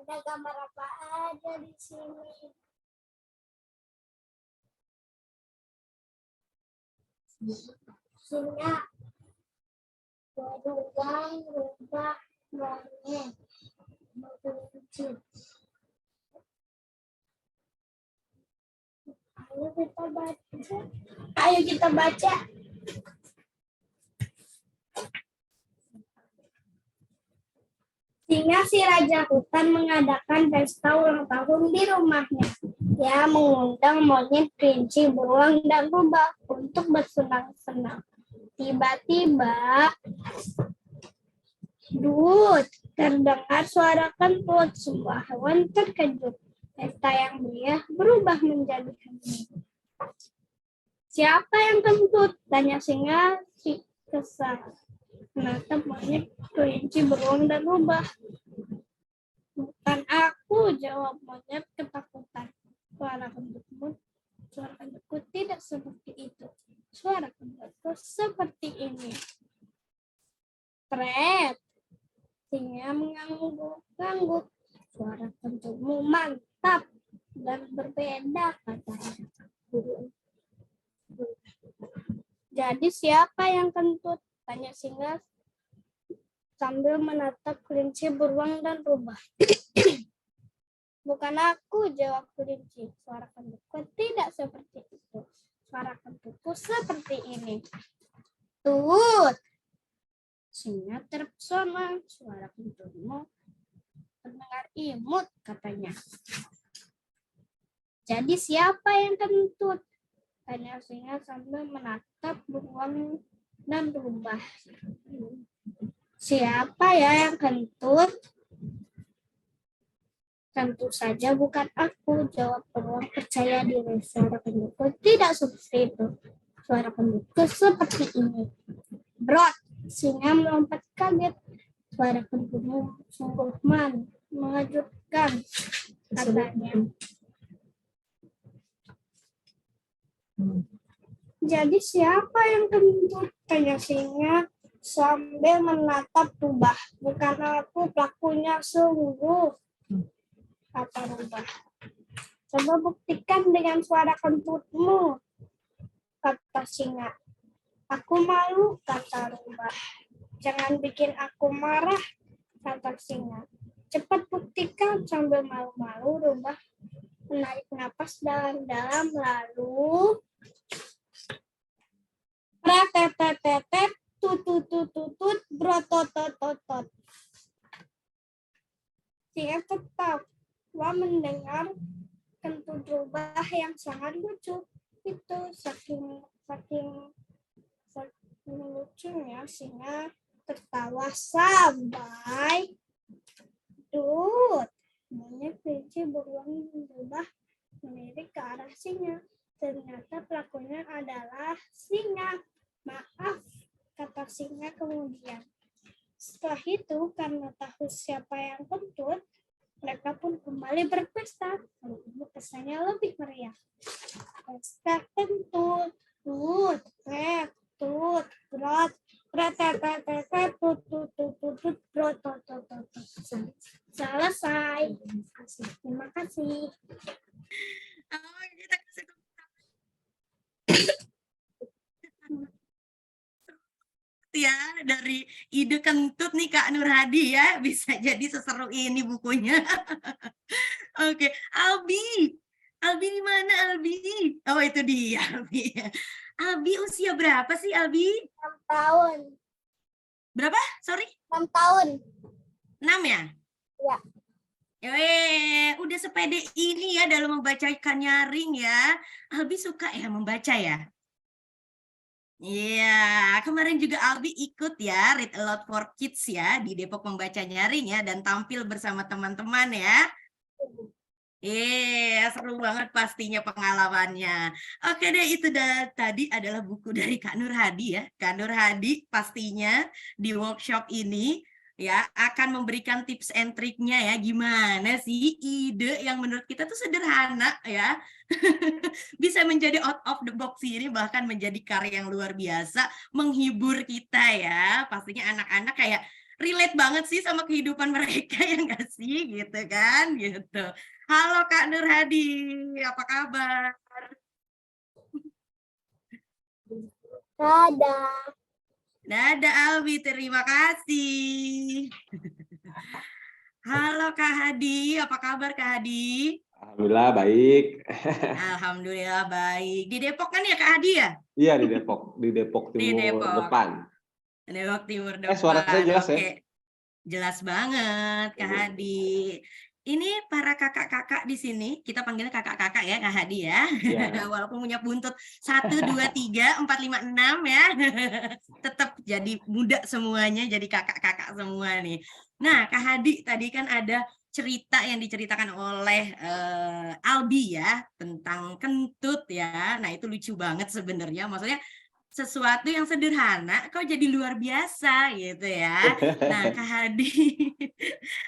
Ada gambar apa aja di sini? Singa, beruang, rubah, monyet, berkucing. Ayo kita baca. Ayo kita baca. Singa si Raja Hutan mengadakan pesta ulang tahun di rumahnya. Dia mengundang monyet, kelinci, beruang, dan rubah untuk bersenang-senang. Tiba-tiba, terdengar suara kentut. Semua hewan terkejut. Pesta yang meriah berubah menjadi hening. Siapa yang kentut? Tanya singa si kesal. Menatap monyet, kelinci, beruang, dan rubah. Bukan aku, jawab monyet ketakutan. Suara kentutku tidak seperti itu. Suara kentutku seperti ini. Pret. Singa mengangguk-angguk. Suara kentutmu mantap dan berbeda, katanya. Jadi siapa yang kentut? Tanya singa sambil menatap kelinci, beruang, dan rubah. Bukan aku, jawab kelinci. Suara kentutku tidak seperti itu. Suara kentutku seperti ini. Tut. Singa terpesona. Suara kentutmu terdengar imut, katanya. Jadi siapa yang kentut? Tanya singa sambil menatap beruang dan rubah. Siapa ya yang kentut? Tentu saja bukan aku, jawab beruang percaya diri. Suara kentutku tidak seperti itu. Suara kentutku seperti ini. Brot, singa melompat kaget. Suara kentutmu sungguh mengejutkan, katanya. Jadi siapa yang kentut? Tanya singa sambil menatap rubah. Bukan aku, pelakunya sungguh, kata rubah. Coba buktikan dengan suara kentutmu, kata singa. Aku malu, kata rubah. Jangan bikin aku marah, kata singa. Cepat buktikan. Sambil malu-malu, rubah menarik napas dalam-dalam, lalu retetetetet, tututututut, brototototot. Singa tertawa mendengar kentut rubah yang sangat lucu. Itu saking lucunya singa tertawa sampai monyet, kelinci, beruang, rubah melirik ke arah singa. Ternyata pelakunya adalah singa. Maaf, kata singa kemudian. Setelah itu, karena tahu siapa yang kentut, mereka pun kembali berpesta. Kali ini pestanya lebih meriah. Pesta kentut, tut, tet, tut, brot, retetetetet, tut, tut, tut, tut, tut, brot, tut, tut, tut, tut. Selesai. Terima kasih. Kita kasih ya dari ide kentut nih Kak Nur Hadi ya, bisa jadi seseru ini bukunya. Oke, Albi di mana Albi? Oh itu dia Albi. Albi usia berapa sih Albi? 6 tahun. Berapa? Sorry? 6 tahun. 6 ya? Ya. Udah sepede ini ya dalam membaca ikan nyaring ya. Albi suka ya membaca ya? Iya, kemarin juga Albi ikut ya Read Aloud for Kids ya di Depok Membaca Nyaring ya dan tampil bersama teman-teman ya. Seru banget pastinya pengalamannya. Oke deh, itu tadi adalah buku dari Kak Nur Hadi ya. Kak Nur Hadi pastinya di workshop ini ya akan memberikan tips and triknya ya, gimana sih ide yang menurut kita tuh sederhana ya bisa menjadi out of the box ini, bahkan menjadi karya yang luar biasa menghibur kita ya. Pastinya anak-anak kayak relate banget sih sama kehidupan mereka ya nggak sih gitu kan gitu. Halo Kak Nur Hadi, apa kabar? Dadah. Dadah Alwi, terima kasih. Halo Kak Hadi, apa kabar Kak Hadi? Alhamdulillah baik. Alhamdulillah baik. Di Depok kan ya Kak Hadi ya? Iya di Depok Di Timur Depok. depan. Depok Timur Suara saya depan. jelas ya? Oke. Jelas banget Kak Hadi. Ini para kakak-kakak di sini, kita panggilnya kakak-kakak ya Kak Hadi ya. Iya. Walaupun punya buntut 1, 2, 3, 4, 5, 6 ya. Tetap jadi muda semuanya, jadi kakak-kakak semua nih. Nah Kak Hadi tadi kan ada cerita yang diceritakan oleh Albi ya tentang kentut ya. Nah itu lucu banget sebenarnya. Maksudnya sesuatu yang sederhana kok jadi luar biasa gitu ya. Nah, Kak Hadi,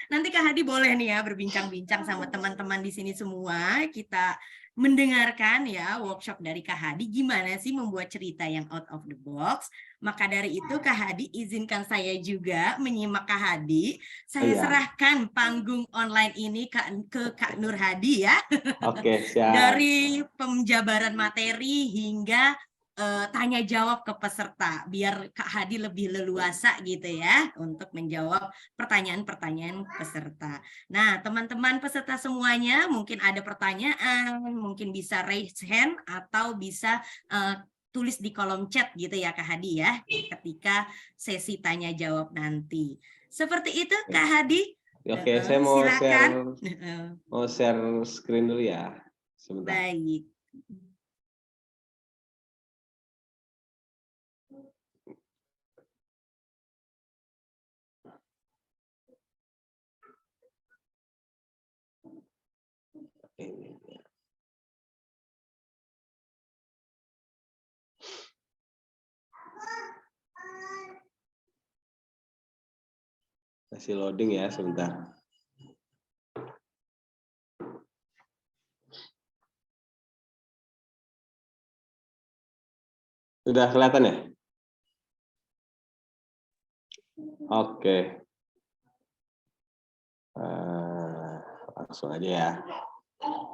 nanti Kak Hadi boleh nih ya berbincang-bincang sama teman-teman di sini semua. Kita mendengarkan ya workshop dari Kak Hadi gimana sih membuat cerita yang out of the box. Maka dari itu Kak Hadi izinkan saya juga menyimak Kak Hadi. Saya Iya. serahkan panggung online ini ke Kak Nur Hadi ya. Oke, siap. Dari penjabaran materi hingga tanya jawab ke peserta biar Kak Hadi lebih leluasa gitu ya untuk menjawab pertanyaan-pertanyaan peserta. Nah, teman-teman peserta semuanya mungkin ada pertanyaan, mungkin bisa raise hand atau bisa tulis di kolom chat gitu ya Kak Hadi ya ketika sesi tanya jawab nanti. Seperti itu Kak Hadi. Oke, saya mau silakan. share screen dulu ya. Sebentar. Baik. Masih loading ya, sebentar. Sudah kelihatan ya? Oke. Langsung aja ya.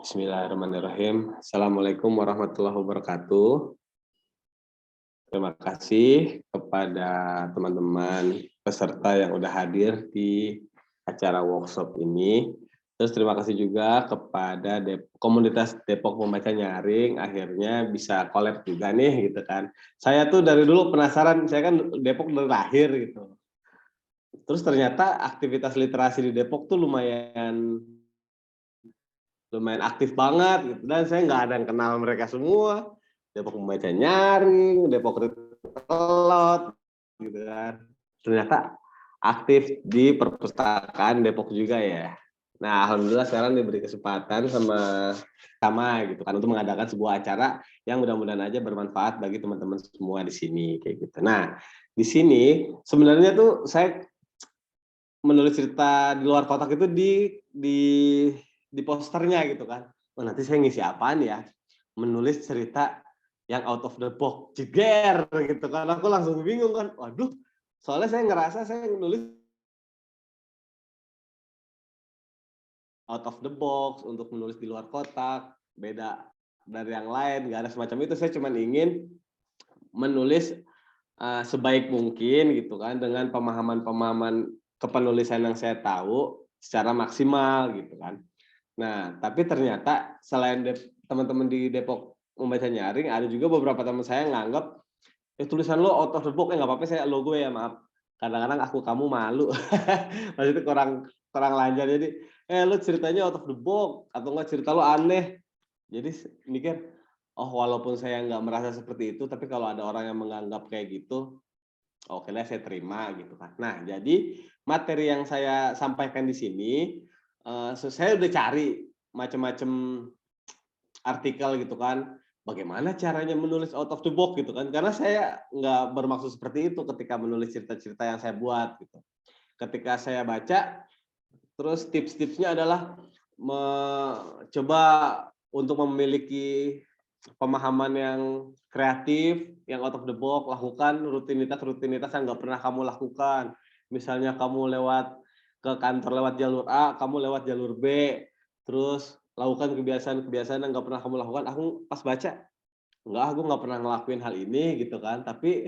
Bismillahirrahmanirrahim. Assalamualaikum warahmatullahi wabarakatuh. Terima kasih kepada teman-teman peserta yang udah hadir di acara workshop ini. Terus terima kasih juga kepada komunitas Depok Membaca Nyaring, akhirnya bisa collab juga nih gitu kan. Saya tuh dari dulu penasaran, saya kan Depok dari lahir gitu. Terus ternyata aktivitas literasi di Depok tuh lumayan aktif banget gitu. Dan saya nggak ada yang kenal mereka semua. Depok Membaca Nyaring, Depok Telot, gitu kan. Ternyata aktif di perpustakaan Depok juga ya. Nah, alhamdulillah sekarang diberi kesempatan sama gitu kan untuk mengadakan sebuah acara yang mudah-mudahan aja bermanfaat bagi teman-teman semua di sini kayak gitu. Nah, di sini sebenarnya tuh saya menulis cerita di luar kotak itu di posternya gitu kan. Oh, nanti saya ngisi apaan ya? Menulis cerita yang out of the box, jeger gitu kan. Aku langsung bingung kan. Waduh, soalnya saya ngerasa saya nulis out of the box untuk menulis di luar kotak, beda dari yang lain, nggak ada semacam itu. Saya cuma ingin menulis sebaik mungkin gitu kan dengan pemahaman-pemahaman kepenulisan yang saya tahu secara maksimal gitu kan. Nah, tapi ternyata selain teman-teman di Depok Membaca Nyaring, ada juga beberapa teman saya yang nganggap tulisan lo out of the box, nggak apa-apa saya logo ya, maaf. Kadang-kadang aku kamu malu. Maksudnya kurang lancar, jadi lo ceritanya out of the box atau enggak cerita lo aneh. Jadi mikir, oh walaupun saya nggak merasa seperti itu, tapi kalau ada orang yang menganggap kayak gitu, oke lah saya terima gitu kan. Nah, jadi materi yang saya sampaikan di sini, saya udah cari macam-macam artikel gitu kan, bagaimana caranya menulis out of the box gitu kan, karena saya nggak bermaksud seperti itu ketika menulis cerita-cerita yang saya buat gitu. Ketika saya baca, terus tips-tipsnya adalah coba untuk memiliki pemahaman yang kreatif, yang out of the box, lakukan rutinitas-rutinitas yang nggak pernah kamu lakukan. Misalnya kamu lewat ke kantor lewat jalur A, kamu lewat jalur B, terus lakukan kebiasaan-kebiasaan yang nggak pernah kamu lakukan. Aku pas baca, enggak, aku nggak pernah ngelakuin hal ini gitu kan. Tapi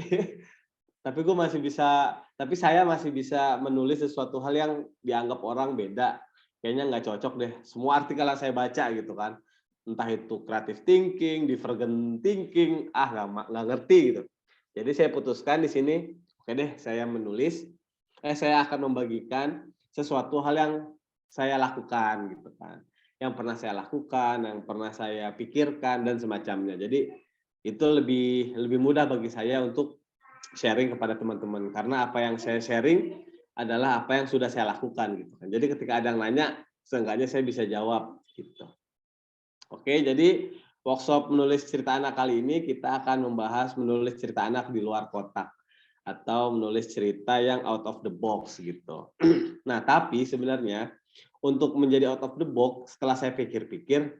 tapi saya masih bisa menulis sesuatu hal yang dianggap orang beda. Kayaknya nggak cocok deh. Semua artikel yang saya baca gitu kan. Entah itu creative thinking, divergent thinking, nggak ngerti gitu. Jadi saya putuskan di sini, oke deh, saya akan membagikan sesuatu hal yang saya lakukan gitu kan. Yang pernah saya lakukan, yang pernah saya pikirkan dan semacamnya. Jadi itu lebih mudah bagi saya untuk sharing kepada teman-teman, karena apa yang saya sharing adalah apa yang sudah saya lakukan gitu kan. Jadi ketika ada yang nanya, seenggaknya saya bisa jawab gitu. Oke, jadi workshop menulis cerita anak kali ini kita akan membahas menulis cerita anak di luar kotak atau menulis cerita yang out of the box gitu. Nah, tapi sebenarnya untuk menjadi out of the box, setelah saya pikir-pikir,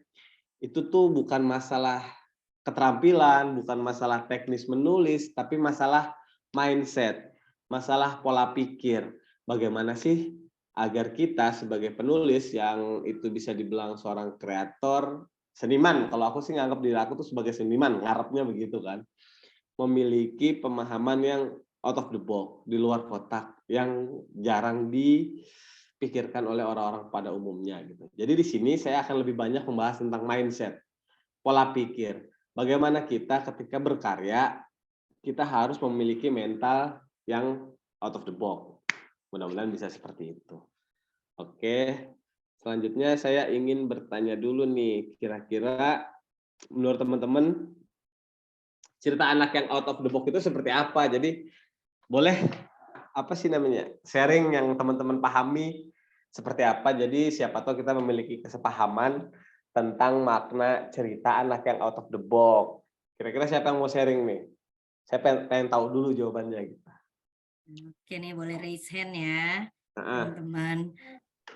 itu tuh bukan masalah keterampilan, bukan masalah teknis menulis, tapi masalah mindset, masalah pola pikir. Bagaimana sih agar kita sebagai penulis yang itu bisa dibilang seorang kreator, seniman, kalau aku sih nganggap diri aku tuh sebagai seniman, ngarepnya begitu kan, memiliki pemahaman yang out of the box, di luar kotak, yang jarang dipikirkan oleh orang-orang pada umumnya gitu. Jadi di sini saya akan lebih banyak membahas tentang mindset, pola pikir. Bagaimana kita ketika berkarya, kita harus memiliki mental yang out of the box. Mudah-mudahan bisa seperti itu. Oke, selanjutnya saya ingin bertanya dulu nih, kira-kira menurut teman-teman cerita anak yang out of the box itu seperti apa? Jadi boleh apa sih namanya, sharing yang teman-teman pahami seperti apa. Jadi siapa tahu kita memiliki kesepahaman tentang makna cerita anak yang out of the box. Kira-kira siapa yang mau sharing nih? Saya pengen tahu dulu jawabannya gitu. Oke nih, boleh raise hand ya, Heeh. teman-teman.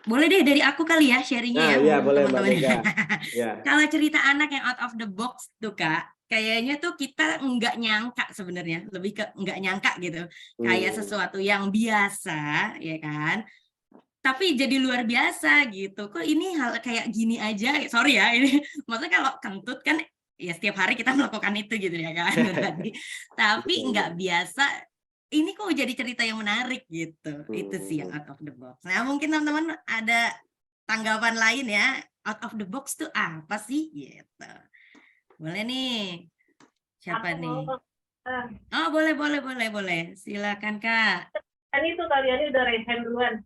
Boleh deh dari aku kali ya sharingnya ya, Iya mumpung boleh Mbak teman-teman. Mega. Ya. Kalau cerita anak yang out of the box tuh Kak, kayaknya tuh kita nggak nyangka sebenarnya, lebih ke nggak nyangka gitu. Kayak sesuatu yang biasa, ya kan? Tapi jadi luar biasa gitu. Kok ini hal kayak gini aja? Sorry ya, ini maksudnya kalau kentut kan ya setiap hari kita melakukan itu gitu ya kan. Tapi nggak biasa. Ini kok jadi cerita yang menarik gitu. Itu sih yang out of the box. Nah, mungkin teman-teman ada tanggapan lain ya. Out of the box tuh apa sih gitu. Boleh nih. Siapa nih? Oh, boleh. Silakan Kak. Kan itu kalian udah raise hand duluan.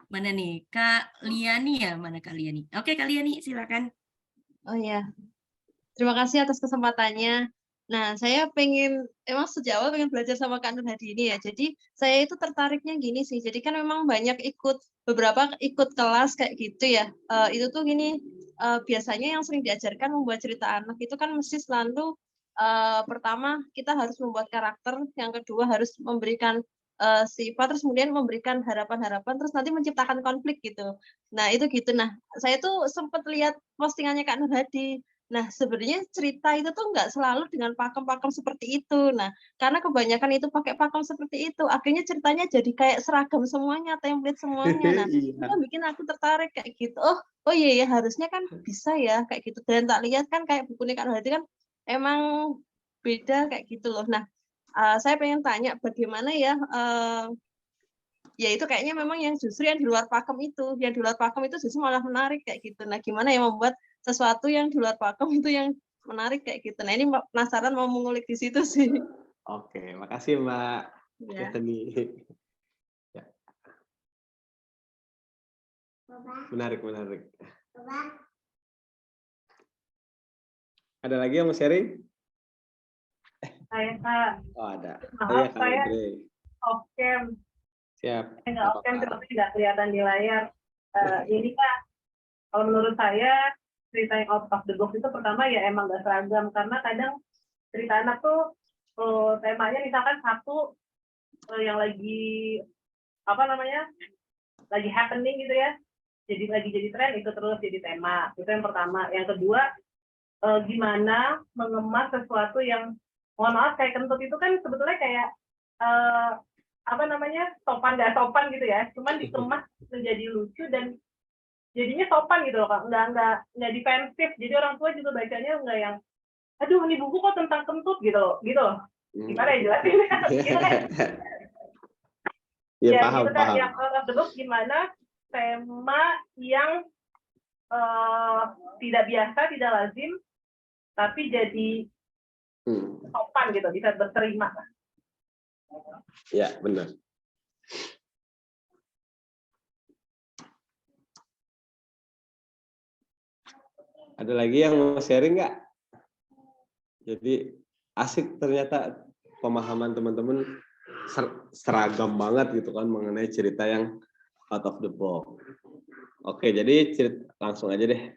Mana nih? Kak Liani ya? Mana Kak Liani? Oke, Kak Liani, silakan. Oh ya, terima kasih atas kesempatannya. Nah, saya emang sejak awal pengen belajar sama Kak Nur Hadi ini ya. Jadi saya itu tertariknya gini sih. Jadi kan memang banyak beberapa ikut kelas kayak gitu ya. Itu tuh gini, biasanya yang sering diajarkan membuat cerita anak itu kan mesti selalu pertama kita harus membuat karakter, yang kedua harus memberikan sifat, terus kemudian memberikan harapan-harapan, terus nanti menciptakan konflik gitu. Nah itu gitu. Nah saya tuh sempat lihat postingannya Kak Nur Hadi. Nah sebenarnya cerita itu tuh nggak selalu dengan pakem-pakem seperti itu. Nah karena kebanyakan itu pakai pakem seperti itu, akhirnya ceritanya jadi kayak seragam semuanya, template semuanya. Nah itu kan bikin aku tertarik kayak gitu. Oh iya ya, harusnya kan bisa ya kayak gitu. Dan tak lihat kan kayak bukunya Kak Nur Hadi kan emang beda kayak gitu loh. Nah saya pengen tanya bagaimana ya, ya itu kayaknya memang yang justru yang di luar pakem itu, justru malah menarik kayak gitu. Nah gimana ya membuat sesuatu yang di luar pakem itu yang menarik kayak gitu. Nah ini penasaran mau mengulik di situ sih. Oke, makasih Mbak Ya. Ya. Menarik. Ada lagi yang mau sharing? Saya Kak. Oh ada. Maaf, Kak saya Andre. off cam. Siap. Saya nggak off cam, tapi nggak kelihatan di layar. Ini Kak, kalau menurut saya cerita yang out of the box itu pertama ya emang nggak seragam, karena kadang cerita anak tuh temanya misalkan satu yang lagi lagi happening gitu ya, jadi tren, itu terus jadi tema. Itu yang pertama. Yang kedua, gimana mengemas sesuatu yang, mohon maaf, kayak kentut itu kan sebetulnya kayak apa namanya, sopan nggak sopan gitu ya, cuman dikemas menjadi lucu dan jadinya sopan gitu loh Kak, nggak defensif, jadi orang tua juga bacanya nggak yang aduh ini buku kok tentang kentut gitu loh gimana ya jelasinnya gitu kan. Ya, Ya paham, gitu Kak, paham. yang out of the box gimana tema yang tidak biasa, tidak lazim, tapi jadi sopan gitu, bisa berterima. Ya, benar. Ada lagi yang mau sharing nggak? Jadi asik ternyata pemahaman teman-teman seragam banget gitu kan mengenai cerita yang out of the box. Oke, jadi langsung aja deh.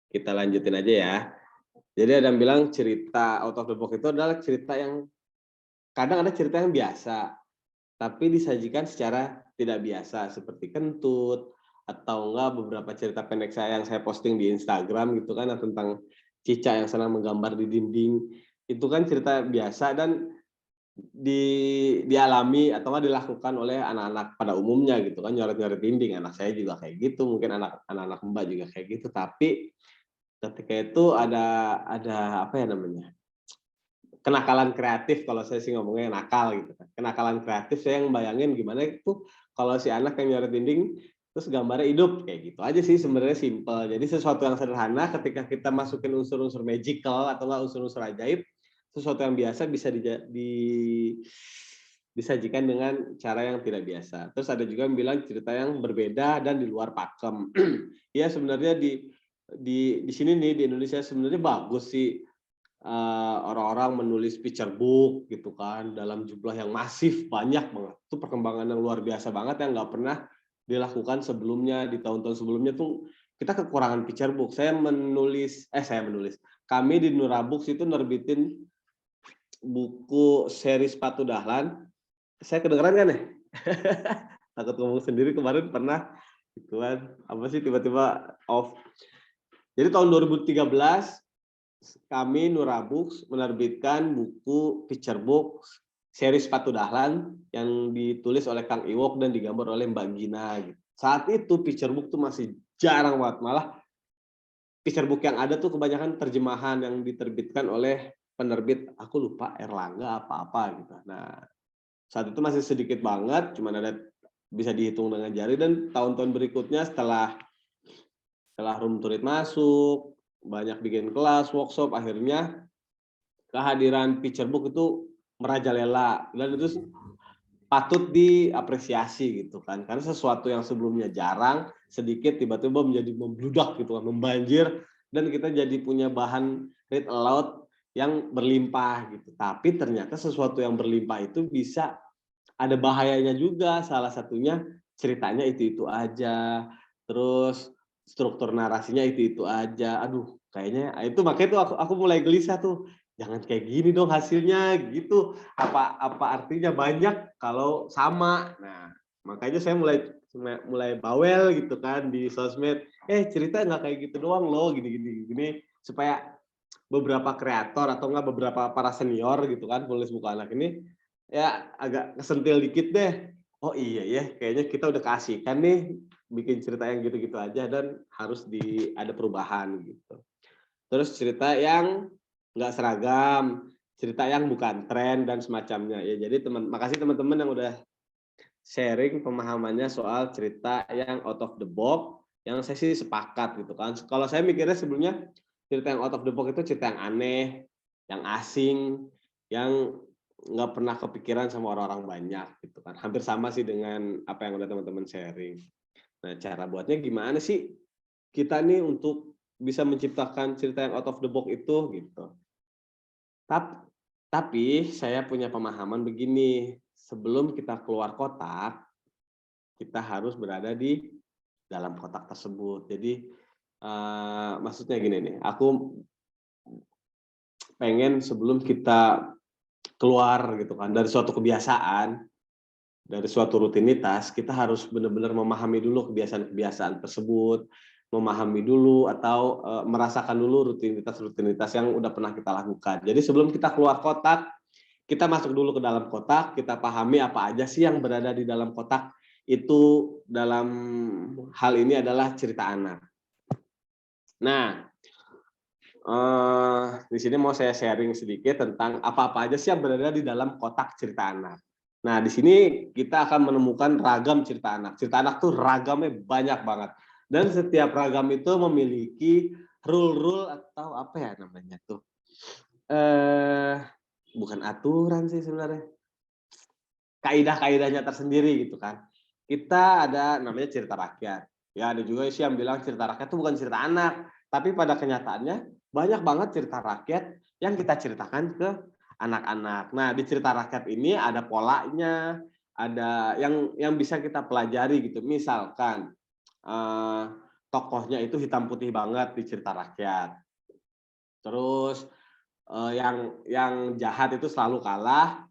Kita lanjutin aja ya. Jadi ada yang bilang cerita out of the box itu adalah cerita yang kadang ada cerita yang biasa, tapi disajikan secara tidak biasa seperti kentut atau enggak beberapa cerita pendek saya yang saya posting di Instagram gitu kan tentang Cica yang senang menggambar di dinding. Itu kan cerita biasa dan dialami atau nggak dilakukan oleh anak-anak pada umumnya gitu kan, nyoret-nyoret dinding. Anak saya juga kayak gitu, mungkin anak-anak Mbak juga kayak gitu. Tapi ketika itu ada apa ya namanya, kenakalan kreatif, kalau saya sih ngomongnya nakal gitu kan. Kenakalan kreatif, saya yang bayangin gimana itu kalau si anak yang nyoret dinding terus gambarnya hidup, kayak gitu aja sih sebenarnya, simple. Jadi sesuatu yang sederhana ketika kita masukin unsur-unsur magical atau enggak unsur-unsur ajaib, sesuatu yang biasa bisa disajikan dengan cara yang tidak biasa. Terus ada juga yang bilang cerita yang berbeda dan di luar pakem. Ya sebenarnya di sini nih di Indonesia sebenarnya bagus sih orang-orang menulis picture book gitu kan dalam jumlah yang masif, banyak banget. Itu perkembangan yang luar biasa banget yang nggak pernah dilakukan sebelumnya. Di tahun-tahun sebelumnya tuh kita kekurangan picture book. Kami di Nurabooks itu nerbitin buku seri sepatu dahlan. Saya kedengeran kan ya? Takut ngomong sendiri, kemarin pernah gitu kan, apa sih tiba-tiba off. Jadi tahun 2013 kami Nurabooks menerbitkan buku picture book seri sepatu dahlan yang ditulis oleh Kang Iwok dan digambar oleh Mbak Gina gitu. Saat itu picture book tuh masih jarang banget, malah picture book yang ada tuh kebanyakan terjemahan yang diterbitkan oleh penerbit, aku lupa Erlangga apa-apa gitu. Nah, saat itu masih sedikit banget, cuman ada bisa dihitung dengan jari. Dan tahun-tahun berikutnya setelah room to read masuk, banyak bikin kelas, workshop, akhirnya kehadiran picture book itu merajalela dan itu patut diapresiasi gitu kan, karena sesuatu yang sebelumnya jarang sedikit tiba-tiba menjadi membludak gitu kan, membanjir, dan kita jadi punya bahan read aloud yang berlimpah gitu. Tapi ternyata sesuatu yang berlimpah itu bisa ada bahayanya juga, salah satunya ceritanya itu aja, terus struktur narasinya itu aja. Aduh, kayaknya itu makanya tuh aku mulai gelisah tuh. Jangan kayak gini dong hasilnya gitu. Apa artinya banyak kalau sama. Nah, makanya saya mulai bawel gitu kan di sosmed. Cerita nggak kayak gitu doang loh, gini supaya beberapa kreator atau enggak beberapa para senior gitu kan penulis buku anak ini ya agak kesentil dikit deh. Oh iya ya, kayaknya kita udah keasikan nih bikin cerita yang gitu-gitu aja dan harus ada perubahan gitu. Terus cerita yang nggak seragam, cerita yang bukan tren dan semacamnya. Ya, jadi makasih teman-teman yang udah sharing pemahamannya soal cerita yang out of the box, yang saya sih sepakat gitu kan. Kalau saya mikirnya sebelumnya cerita yang out of the box itu cerita yang aneh, yang asing, yang nggak pernah kepikiran sama orang-orang banyak gitu kan. Hampir sama sih dengan apa yang udah teman-teman sharing. Nah, cara buatnya gimana sih kita nih untuk bisa menciptakan cerita yang out of the box itu gitu. Tapi saya punya pemahaman begini, sebelum kita keluar kotak, kita harus berada di dalam kotak tersebut. Jadi maksudnya gini nih, aku pengen sebelum kita keluar gitu kan dari suatu kebiasaan, dari suatu rutinitas, kita harus benar-benar memahami dulu kebiasaan-kebiasaan tersebut, memahami dulu atau merasakan dulu rutinitas-rutinitas yang udah pernah kita lakukan. Jadi sebelum kita keluar kotak, kita masuk dulu ke dalam kotak, kita pahami apa aja sih yang berada di dalam kotak itu. Dalam hal ini adalah cerita anak. Nah, di sini mau saya sharing sedikit tentang apa-apa aja sih yang berada di dalam kotak cerita anak. Nah, di sini kita akan menemukan ragam cerita anak. Cerita anak tuh ragamnya banyak banget. Dan setiap ragam itu memiliki rule-rule atau apa ya namanya tuh. Bukan aturan sih sebenarnya. Kaidah-kaidahnya tersendiri gitu kan. Kita ada namanya cerita rakyat. Ya, ada juga sih yang bilang cerita rakyat itu bukan cerita anak. Tapi pada kenyataannya banyak banget cerita rakyat yang kita ceritakan ke anak-anak. Nah, di cerita rakyat ini ada polanya, ada yang bisa kita pelajari gitu. Misalkan tokohnya itu hitam putih banget di cerita rakyat. Terus yang jahat itu selalu kalah.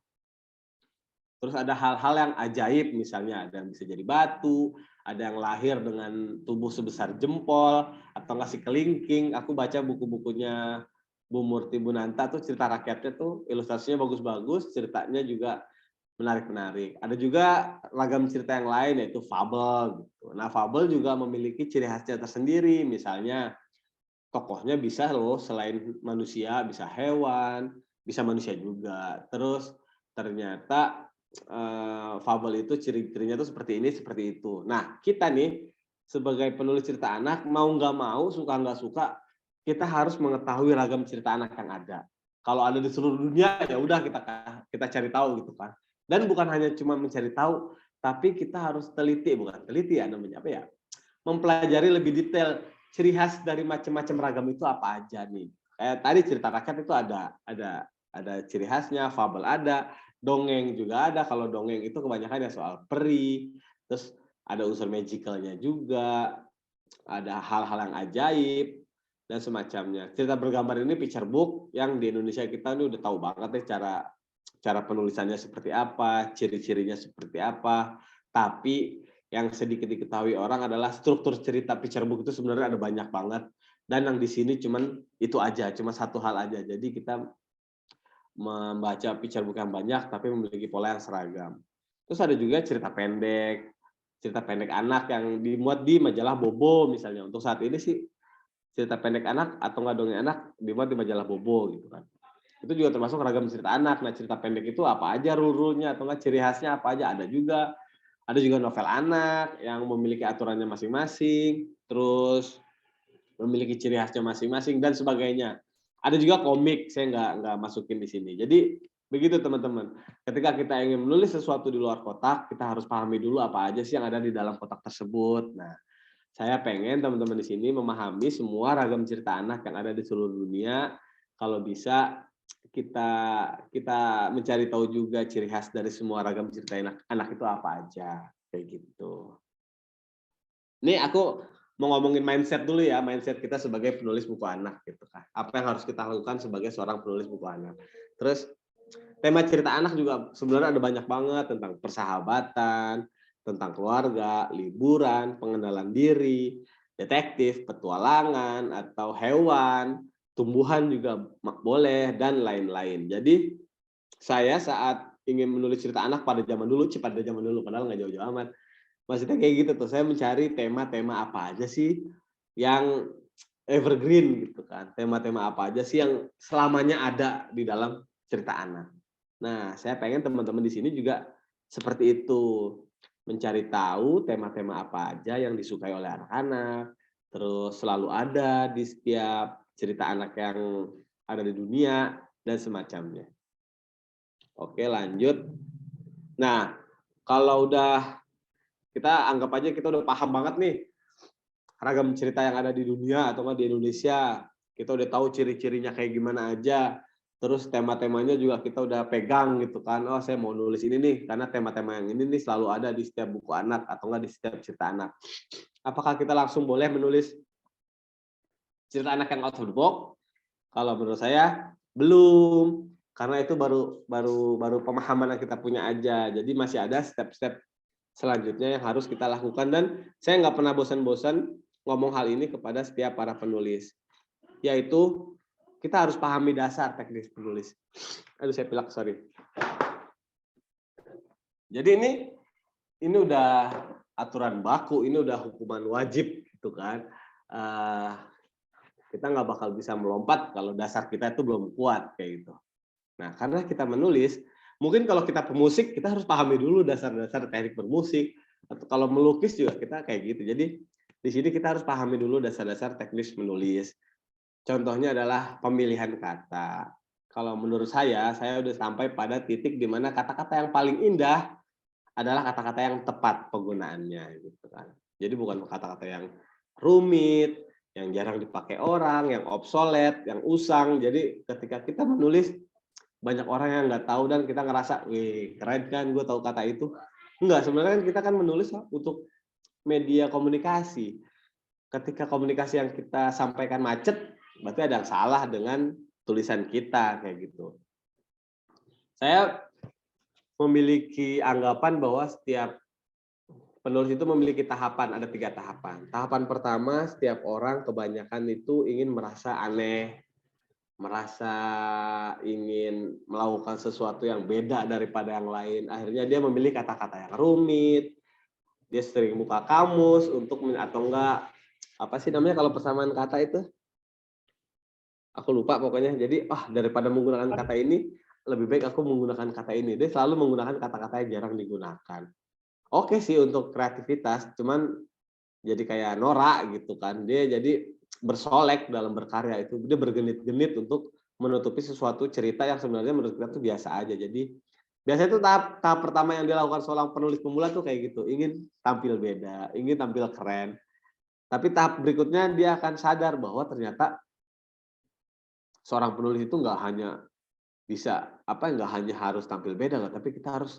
Terus ada hal-hal yang ajaib, misalnya ada yang bisa jadi batu, ada yang lahir dengan tubuh sebesar jempol, atau ngasih kelingking. Aku baca buku-bukunya Bu Murti Bunanta tuh cerita rakyatnya tuh ilustrasinya bagus-bagus, ceritanya juga menarik-menarik. Ada juga ragam cerita yang lain yaitu fabel gitu. Nah, fabel juga memiliki ciri khasnya tersendiri, misalnya tokohnya bisa loh selain manusia, bisa hewan, bisa manusia juga. Terus ternyata fabel itu ciri-cirinya tuh seperti ini, seperti itu. Nah, kita nih sebagai penulis cerita anak, mau nggak mau, suka nggak suka, kita harus mengetahui ragam cerita anak yang ada. Kalau ada di seluruh dunia, ya udah kita cari tahu gitu kan. Dan bukan hanya cuma mencari tahu, tapi kita harus teliti, bukan teliti ya namanya apa ya? Mempelajari lebih detail ciri khas dari macam-macam ragam itu apa aja nih. Kayak tadi cerita rakyat itu ada ciri khasnya, fabel ada, dongeng juga ada. Kalau dongeng itu kebanyakan ya soal peri, terus ada unsur magicalnya juga, ada hal-hal yang ajaib dan semacamnya. Cerita bergambar ini picture book yang di Indonesia kita ini udah tahu banget nih cara penulisannya seperti apa, ciri-cirinya seperti apa. Tapi yang sedikit diketahui orang adalah struktur cerita picture book itu sebenarnya ada banyak banget. Dan yang di sini cuman itu aja, cuma satu hal aja. Jadi kita membaca picture book yang banyak tapi memiliki pola yang seragam. Terus ada juga cerita pendek anak yang dimuat di majalah Bobo misalnya. Untuk saat ini sih cerita pendek anak atau nggak dongeng anak dimuat di majalah Bobo gitu kan. Itu juga termasuk ragam cerita anak. Nah, cerita pendek itu apa aja rule-rule-nya atau nggak ciri khasnya apa aja ada juga. Ada juga novel anak yang memiliki aturannya masing-masing, terus memiliki ciri khasnya masing-masing dan sebagainya. Ada juga komik, saya nggak masukin di sini. Jadi begitu teman-teman. Ketika kita ingin menulis sesuatu di luar kotak, kita harus pahami dulu apa aja sih yang ada di dalam kotak tersebut. Nah, saya pengen teman-teman di sini memahami semua ragam cerita anak yang ada di seluruh dunia. Kalau bisa kita mencari tahu juga ciri khas dari semua ragam cerita anak itu apa aja, kayak gitu. Nih aku mau ngomongin mindset dulu ya, mindset kita sebagai penulis buku anak gitu kan. Apa yang harus kita lakukan sebagai seorang penulis buku anak. Terus tema cerita anak juga sebenarnya ada banyak banget tentang persahabatan, tentang keluarga, liburan, pengenalan diri, detektif, petualangan atau hewan, tumbuhan juga boleh dan lain-lain. Jadi saya saat ingin menulis cerita anak pada zaman dulu, padahal nggak jauh-jauh amat. Maksudnya kayak gitu tuh, saya mencari tema-tema apa aja sih yang evergreen gitu kan. Tema-tema apa aja sih yang selamanya ada di dalam cerita anak. Nah, saya pengen teman-teman di sini juga seperti itu. Mencari tahu tema-tema apa aja yang disukai oleh anak-anak, terus selalu ada di setiap cerita anak yang ada di dunia, dan semacamnya. Oke, lanjut. Nah, kalau udah kita anggap aja kita udah paham banget nih ragam cerita yang ada di dunia atau nggak di Indonesia. Kita udah tahu ciri-cirinya kayak gimana aja. Terus tema-temanya juga kita udah pegang gitu kan. Oh, saya mau nulis ini nih karena tema-tema yang ini nih selalu ada di setiap buku anak atau nggak di setiap cerita anak. Apakah kita langsung boleh menulis cerita anak yang out of the box? Kalau menurut saya belum, karena itu baru pemahaman yang kita punya aja. Jadi masih ada step-step selanjutnya yang harus kita lakukan, dan saya nggak pernah bosan-bosan ngomong hal ini kepada setiap para penulis, yaitu kita harus pahami dasar teknis penulis. Aduh, saya pilek, sorry. Jadi ini udah aturan baku, ini udah hukuman wajib gitu kan. Kita nggak bakal bisa melompat kalau dasar kita itu belum kuat kayak gitu. Nah, karena kita menulis, mungkin kalau kita pemusik kita harus pahami dulu dasar-dasar teknik bermusik, atau kalau melukis juga kita kayak gitu. Jadi di sini kita harus pahami dulu dasar-dasar teknis menulis. Contohnya adalah pemilihan kata. Kalau menurut saya udah sampai pada titik di mana kata-kata yang paling indah adalah kata-kata yang tepat penggunaannya gitu kan. Jadi bukan kata-kata yang rumit, yang jarang dipakai orang, yang obsolet, yang usang. Jadi ketika kita menulis banyak orang yang nggak tahu dan kita ngerasa, wih keren kan gue tahu kata itu. Enggak, sebenarnya kan kita kan menulis untuk media komunikasi. Ketika komunikasi yang kita sampaikan macet, berarti ada yang salah dengan tulisan kita kayak gitu. Saya memiliki anggapan bahwa setiap penulis itu memiliki tahapan, ada 3 tahapan. Tahapan pertama, setiap orang kebanyakan itu ingin merasa aneh, merasa ingin melakukan sesuatu yang beda daripada yang lain. Akhirnya dia memilih kata-kata yang rumit, dia sering buka kamus untuk atau enggak apa sih namanya kalau persamaan kata itu? Aku lupa pokoknya. Jadi daripada menggunakan kata ini, lebih baik aku menggunakan kata ini. Dia selalu menggunakan kata-kata yang jarang digunakan. Oke sih untuk kreativitas, cuman jadi kayak norak gitu kan. Dia jadi bersolek dalam berkarya itu. Dia bergenit-genit untuk menutupi sesuatu cerita yang sebenarnya menurut kita tuh biasa aja. Jadi biasanya itu tahap pertama yang dilakukan seorang penulis pemula tuh kayak gitu. Ingin tampil beda, ingin tampil keren. Tapi tahap berikutnya dia akan sadar bahwa ternyata seorang penulis itu nggak hanya harus tampil beda loh, tapi kita harus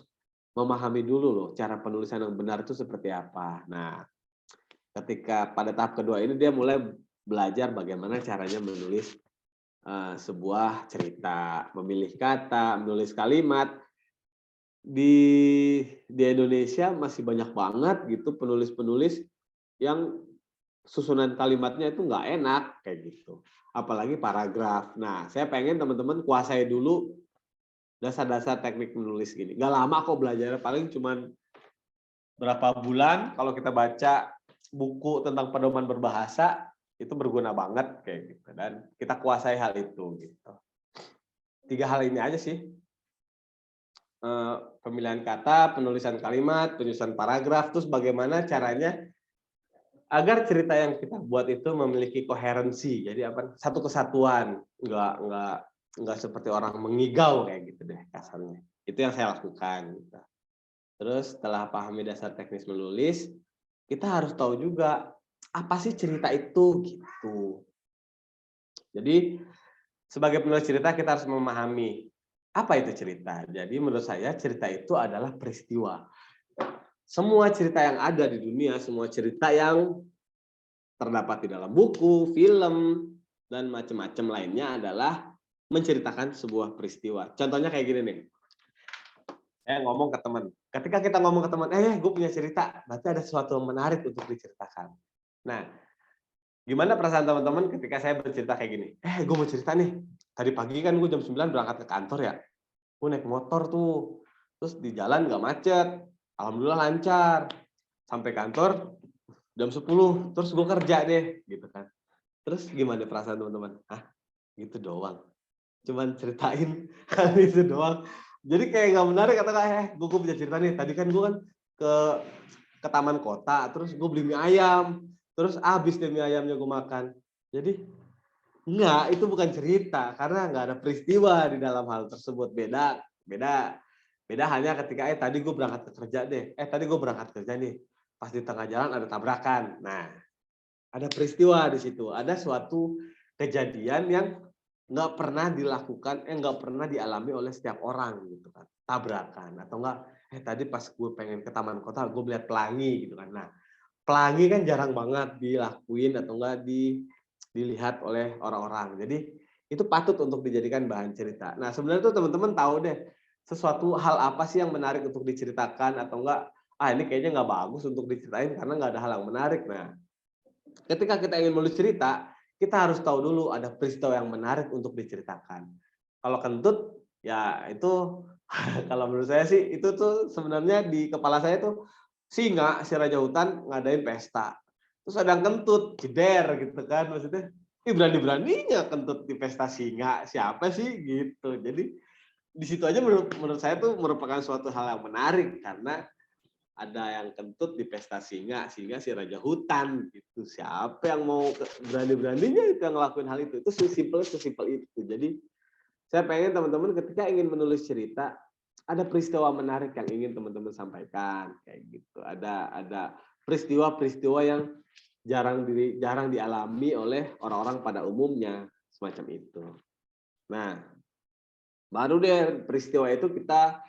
memahami dulu loh cara penulisan yang benar itu seperti apa. Nah, ketika pada tahap kedua ini dia mulai belajar bagaimana caranya menulis sebuah cerita, memilih kata, menulis kalimat. Di Indonesia masih banyak banget gitu penulis-penulis yang susunan kalimatnya itu nggak enak kayak gitu. Apalagi paragraf. Nah, saya pengen teman-teman kuasai dulu dasar-dasar teknik menulis gini. Nggak lama kok belajar, paling cuman berapa bulan kalau kita baca buku tentang pedoman berbahasa itu berguna banget kayak gitu dan kita kuasai hal itu gitu. 3 hal ini aja sih. Pemilihan kata, penulisan kalimat, penyusunan paragraf, terus bagaimana caranya agar cerita yang kita buat itu memiliki koherensi, jadi satu kesatuan, nggak seperti orang mengigau kayak gitu deh kasarnya. Itu yang saya lakukan. Gitu. Terus setelah pahami dasar teknis menulis, kita harus tahu juga apa sih cerita itu gitu. Jadi sebagai penulis cerita kita harus memahami apa itu cerita. Jadi menurut saya cerita itu adalah peristiwa. Semua cerita yang ada di dunia, semua cerita yang terdapat di dalam buku, film, dan macam-macam lainnya adalah menceritakan sebuah peristiwa. Contohnya kayak gini nih. Saya ngomong ke teman. Ketika kita ngomong ke teman, gue punya cerita, berarti ada sesuatu yang menarik untuk diceritakan. Nah, gimana perasaan teman-teman ketika saya bercerita kayak gini? Gue mau cerita nih. Tadi pagi kan gue jam 9 berangkat ke kantor ya. Gue naik motor tuh. Terus di jalan nggak macet. Alhamdulillah lancar. Sampai kantor jam 10. Terus gue kerja deh. Gitu kan. Terus gimana perasaan teman-teman? Gitu doang. Cuman ceritain hal itu doang. Jadi kayak nggak menarik kata gue punya cerita nih. Tadi kan gue kan ke taman kota. Terus gue beli mie ayam. Terus habis deh mie ayamnya gue makan. Jadi enggak, itu bukan cerita karena enggak ada peristiwa di dalam hal tersebut. Beda hanya ketika tadi gue berangkat kerja deh. Tadi gue berangkat kerja nih. Pas di tengah jalan ada tabrakan. Nah, ada peristiwa di situ. Ada suatu kejadian yang enggak pernah dilakukan, enggak pernah dialami oleh setiap orang gitu kan. Tabrakan atau enggak tadi pas gue pengen ke taman kota gue melihat pelangi gitu kan. Nah, pelangi kan jarang banget dilakuin atau enggak dilihat oleh orang-orang. Jadi itu patut untuk dijadikan bahan cerita. Nah sebenarnya tuh teman-teman tahu deh sesuatu hal apa sih yang menarik untuk diceritakan atau enggak, ini kayaknya nggak bagus untuk diceritain karena nggak ada hal yang menarik. Nah ketika kita ingin menulis cerita, kita harus tahu dulu ada peristiwa yang menarik untuk diceritakan. Kalau kentut, ya itu Kalau menurut saya sih itu tuh sebenarnya di kepala saya tuh singa si raja hutan ngadain pesta. Terus ada yang kentut, jeder gitu kan maksudnya. Ih berani-beraninya kentut di pesta singa, siapa sih gitu. Jadi di situ aja menurut saya tuh merupakan suatu hal yang menarik karena ada yang kentut di pesta singa si raja hutan gitu. Siapa yang mau berani-beraninya itu yang ngelakuin hal itu. Itu sesimpel itu. Jadi saya pengen teman-teman ketika ingin menulis cerita ada peristiwa menarik yang ingin teman-teman sampaikan kayak gitu. Ada peristiwa-peristiwa yang jarang dialami oleh orang-orang pada umumnya semacam itu. Nah, baru deh peristiwa itu kita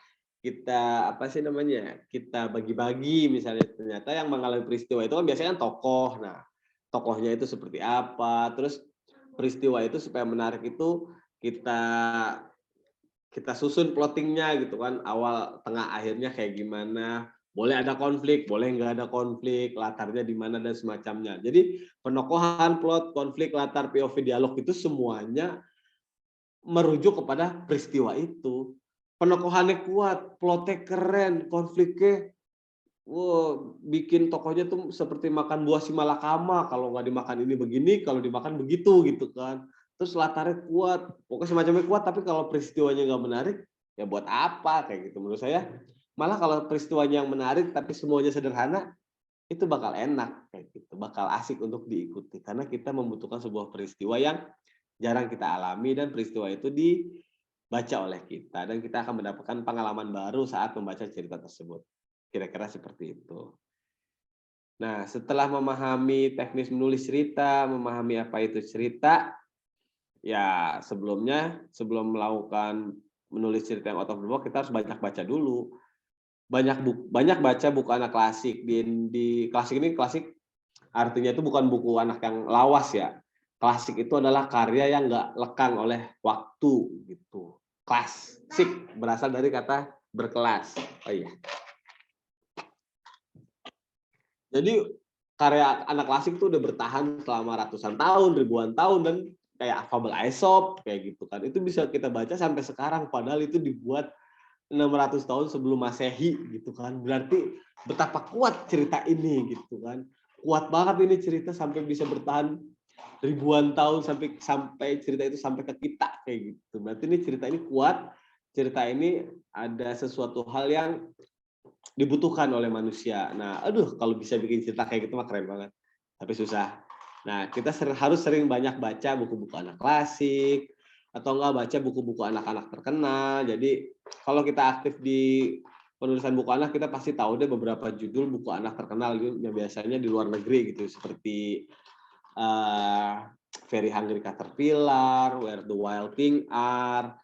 apa sih namanya? Kita bagi-bagi misalnya ternyata yang mengalami peristiwa itu kan biasanya kan tokoh. Nah, tokohnya itu seperti apa? Terus peristiwa itu supaya menarik itu kita susun plottingnya gitu kan, awal tengah akhirnya kayak gimana, boleh ada konflik, boleh nggak ada konflik, latarnya di mana dan semacamnya. Jadi penokohan, plot, konflik, latar, POV, dialog itu semuanya merujuk kepada peristiwa itu. Penokohannya kuat, plotnya keren, konfliknya wow, bikin tokohnya tuh seperti makan buah si malakama, kalau nggak dimakan ini begini, kalau dimakan begitu gitu kan. Terus latarnya kuat, pokoknya semacamnya kuat, tapi kalau peristiwanya nggak menarik, ya buat apa kayak gitu menurut saya. Malah kalau peristiwanya yang menarik tapi semuanya sederhana, itu bakal enak kayak gitu, bakal asik untuk diikuti karena kita membutuhkan sebuah peristiwa yang jarang kita alami dan peristiwa itu dibaca oleh kita dan kita akan mendapatkan pengalaman baru saat membaca cerita tersebut. Kira-kira seperti itu. Nah, setelah memahami teknis menulis cerita, memahami apa itu cerita, ya sebelum melakukan menulis cerita yang out of the box, kita harus banyak baca dulu. Banyak baca buku anak klasik. Di klasik ini, klasik artinya itu bukan buku anak yang lawas ya. Klasik itu adalah karya yang nggak lekang oleh waktu gitu. Klasik berasal dari kata berkelas. Oh iya. Jadi karya anak klasik itu udah bertahan selama ratusan tahun, ribuan tahun dan kayak fabel Aesop kayak gitu kan. Itu bisa kita baca sampai sekarang padahal itu dibuat 600 tahun sebelum Masehi gitu kan. Berarti betapa kuat cerita ini gitu kan. Kuat banget ini cerita sampai bisa bertahan ribuan tahun sampai cerita itu sampai ke kita kayak gitu. Berarti ini cerita ini kuat. Cerita ini ada sesuatu hal yang dibutuhkan oleh manusia. Nah, kalau bisa bikin cerita kayak gitu mah keren banget. Tapi susah. Nah, kita harus sering banyak baca buku-buku anak klasik atau enggak baca buku-buku anak-anak terkenal. Jadi, kalau kita aktif di penulisan buku anak, kita pasti tahu deh beberapa judul buku anak terkenal yang biasanya di luar negeri gitu, seperti Very Hungry Caterpillar, Where the Wild Things Are,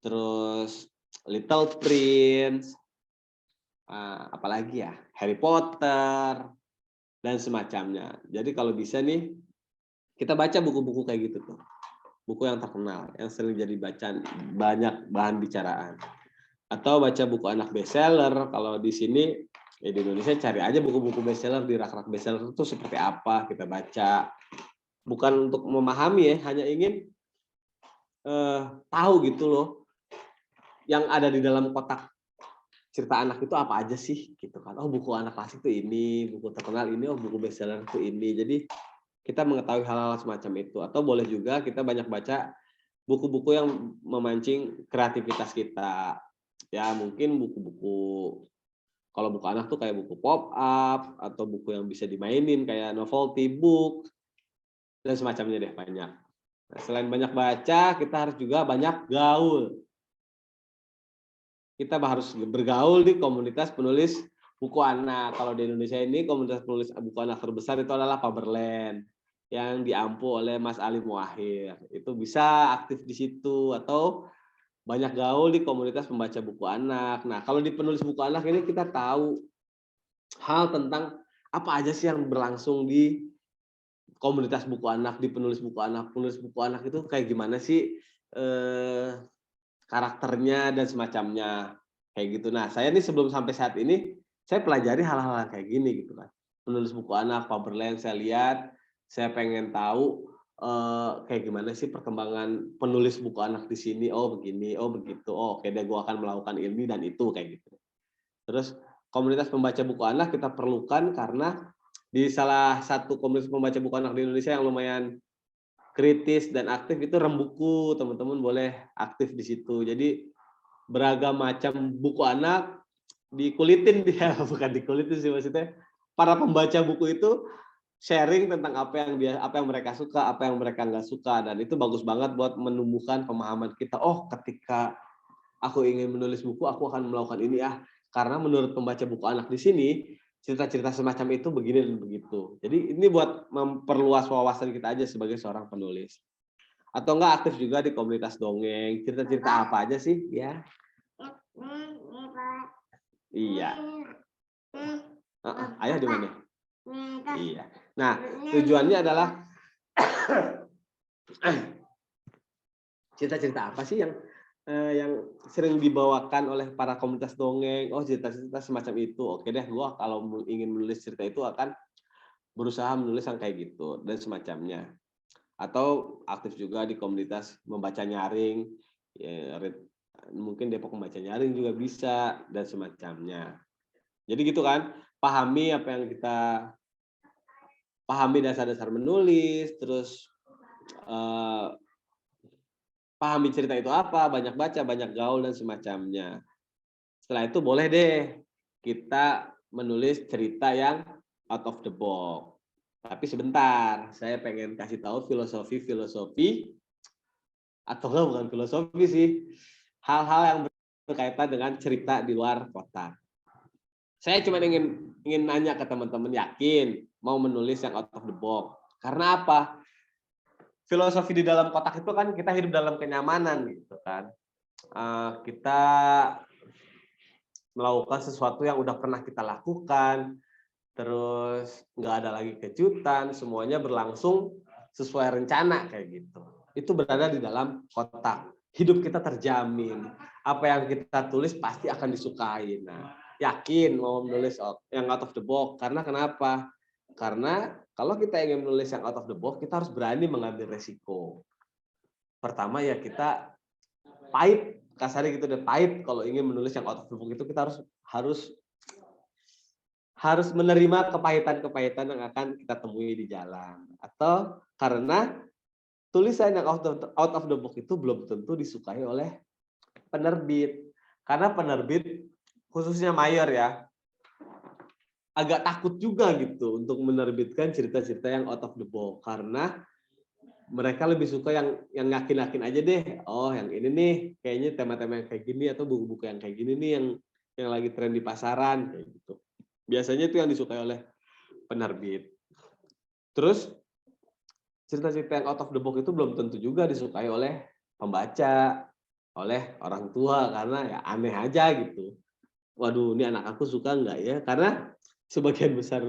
terus Little Prince, apalagi ya, Harry Potter dan semacamnya. Jadi kalau bisa nih kita baca buku-buku kayak gitu tuh, buku yang terkenal yang sering jadi bacaan, banyak bahan bicaraan. Atau baca buku anak bestseller. Kalau di sini ya di Indonesia cari aja buku-buku bestseller di rak-rak bestseller itu seperti apa, kita baca. Bukan untuk memahami ya, hanya ingin tahu gitu loh yang ada di dalam kotak cerita anak itu apa aja sih gitu kan. Oh, buku anak klasik itu ini, buku terkenal ini, oh buku bestseller itu ini. Jadi kita mengetahui hal-hal semacam itu. Atau boleh juga kita banyak baca buku-buku yang memancing kreativitas kita. Ya mungkin buku-buku, kalau buku anak tuh kayak buku pop up atau buku yang bisa dimainin kayak novelty book dan semacamnya deh, banyak. Nah, selain banyak baca, kita harus juga banyak gaul. Kita harus bergaul di komunitas penulis buku anak. Kalau di Indonesia ini komunitas penulis buku anak terbesar itu adalah Faberland yang diampu oleh Mas Ali Muahir. Itu bisa aktif di situ atau banyak gaul di komunitas pembaca buku anak. Nah, kalau di penulis buku anak ini kita tahu hal tentang apa aja sih yang berlangsung di komunitas buku anak, di penulis buku anak. Penulis buku anak itu kayak gimana sih karakternya dan semacamnya kayak gitu. Nah, saya nih sebelum sampai saat ini saya pelajari hal-hal kayak gini gitu kan. Penulis buku anak, Faberland, saya lihat, saya pengen tahu kayak gimana sih perkembangan penulis buku anak di sini, oh begini, oh begitu, oh oke deh gue akan melakukan ini dan itu kayak gitu. Terus komunitas pembaca buku anak kita perlukan karena di salah satu komunitas pembaca buku anak di Indonesia yang lumayan kritis dan aktif itu Rembuku, teman-teman boleh aktif di situ. Jadi beragam macam buku anak dikulitin dia, bukan dikulitin sih maksudnya. Para pembaca buku itu sharing tentang apa yang mereka suka, apa yang mereka nggak suka, dan itu bagus banget buat menumbuhkan pemahaman kita. Oh, ketika aku ingin menulis buku, aku akan melakukan ini ya. Karena menurut pembaca buku anak di sini, cerita-cerita semacam itu begini dan begitu. Jadi ini buat memperluas wawasan kita aja sebagai seorang penulis. Atau enggak aktif juga di komunitas dongeng, cerita-cerita apa aja sih? Ya. Iya. Ayah di mana? Iya. Nah, tujuannya adalah cerita-cerita apa sih yang sering dibawakan oleh para komunitas dongeng? Oh, cerita-cerita semacam itu. Oke deh, gua kalau ingin menulis cerita itu akan berusaha menulis yang kayak gitu dan semacamnya. Atau aktif juga di komunitas membaca nyaring, ya, mungkin Depok membaca nyaring juga bisa dan semacamnya. Jadi gitu kan, pahami apa yang kita pahami, dasar-dasar menulis, terus pahami cerita itu apa, banyak baca, banyak gaul dan semacamnya. Setelah itu boleh deh kita menulis cerita yang out of the box. Tapi sebentar, saya pengen kasih tahu filosofi atau enggak bukan filosofi sih, hal-hal yang berkaitan dengan cerita di luar kotak. Saya cuma ingin nanya ke teman-teman, yakin mau menulis yang out of the box. Karena apa? Filosofi di dalam kotak itu kan kita hidup dalam kenyamanan gitu kan. Kita melakukan sesuatu yang udah pernah kita lakukan, terus nggak ada lagi kejutan, semuanya berlangsung sesuai rencana kayak gitu. Itu berada di dalam kotak. Hidup kita terjamin. Apa yang kita tulis pasti akan disukai. Nah, yakin mau menulis yang out of the box. Karena kenapa? Karena kalau kita ingin menulis yang out of the box, kita harus berani mengambil resiko. Pertama ya kita pahit, kasarnya gitu deh, pahit. Kalau ingin menulis yang out of the box itu kita harus menerima kepahitan-kepahitan yang akan kita temui di jalan. Atau karena tulisan yang out of the box itu belum tentu disukai oleh penerbit. Karena penerbit, khususnya mayor ya, agak takut juga gitu untuk menerbitkan cerita-cerita yang out of the box. Karena mereka lebih suka yang yakin-yakin aja deh. Oh, yang ini nih, kayaknya tema-tema yang kayak gini, atau buku-buku yang kayak gini nih yang lagi tren di pasaran. Kayak gitu. Biasanya itu yang disukai oleh penerbit. Terus cerita-cerita yang out of the box itu belum tentu juga disukai oleh pembaca, oleh orang tua, karena ya aneh aja gitu. Waduh, ini anak aku suka nggak ya? Karena sebagian besar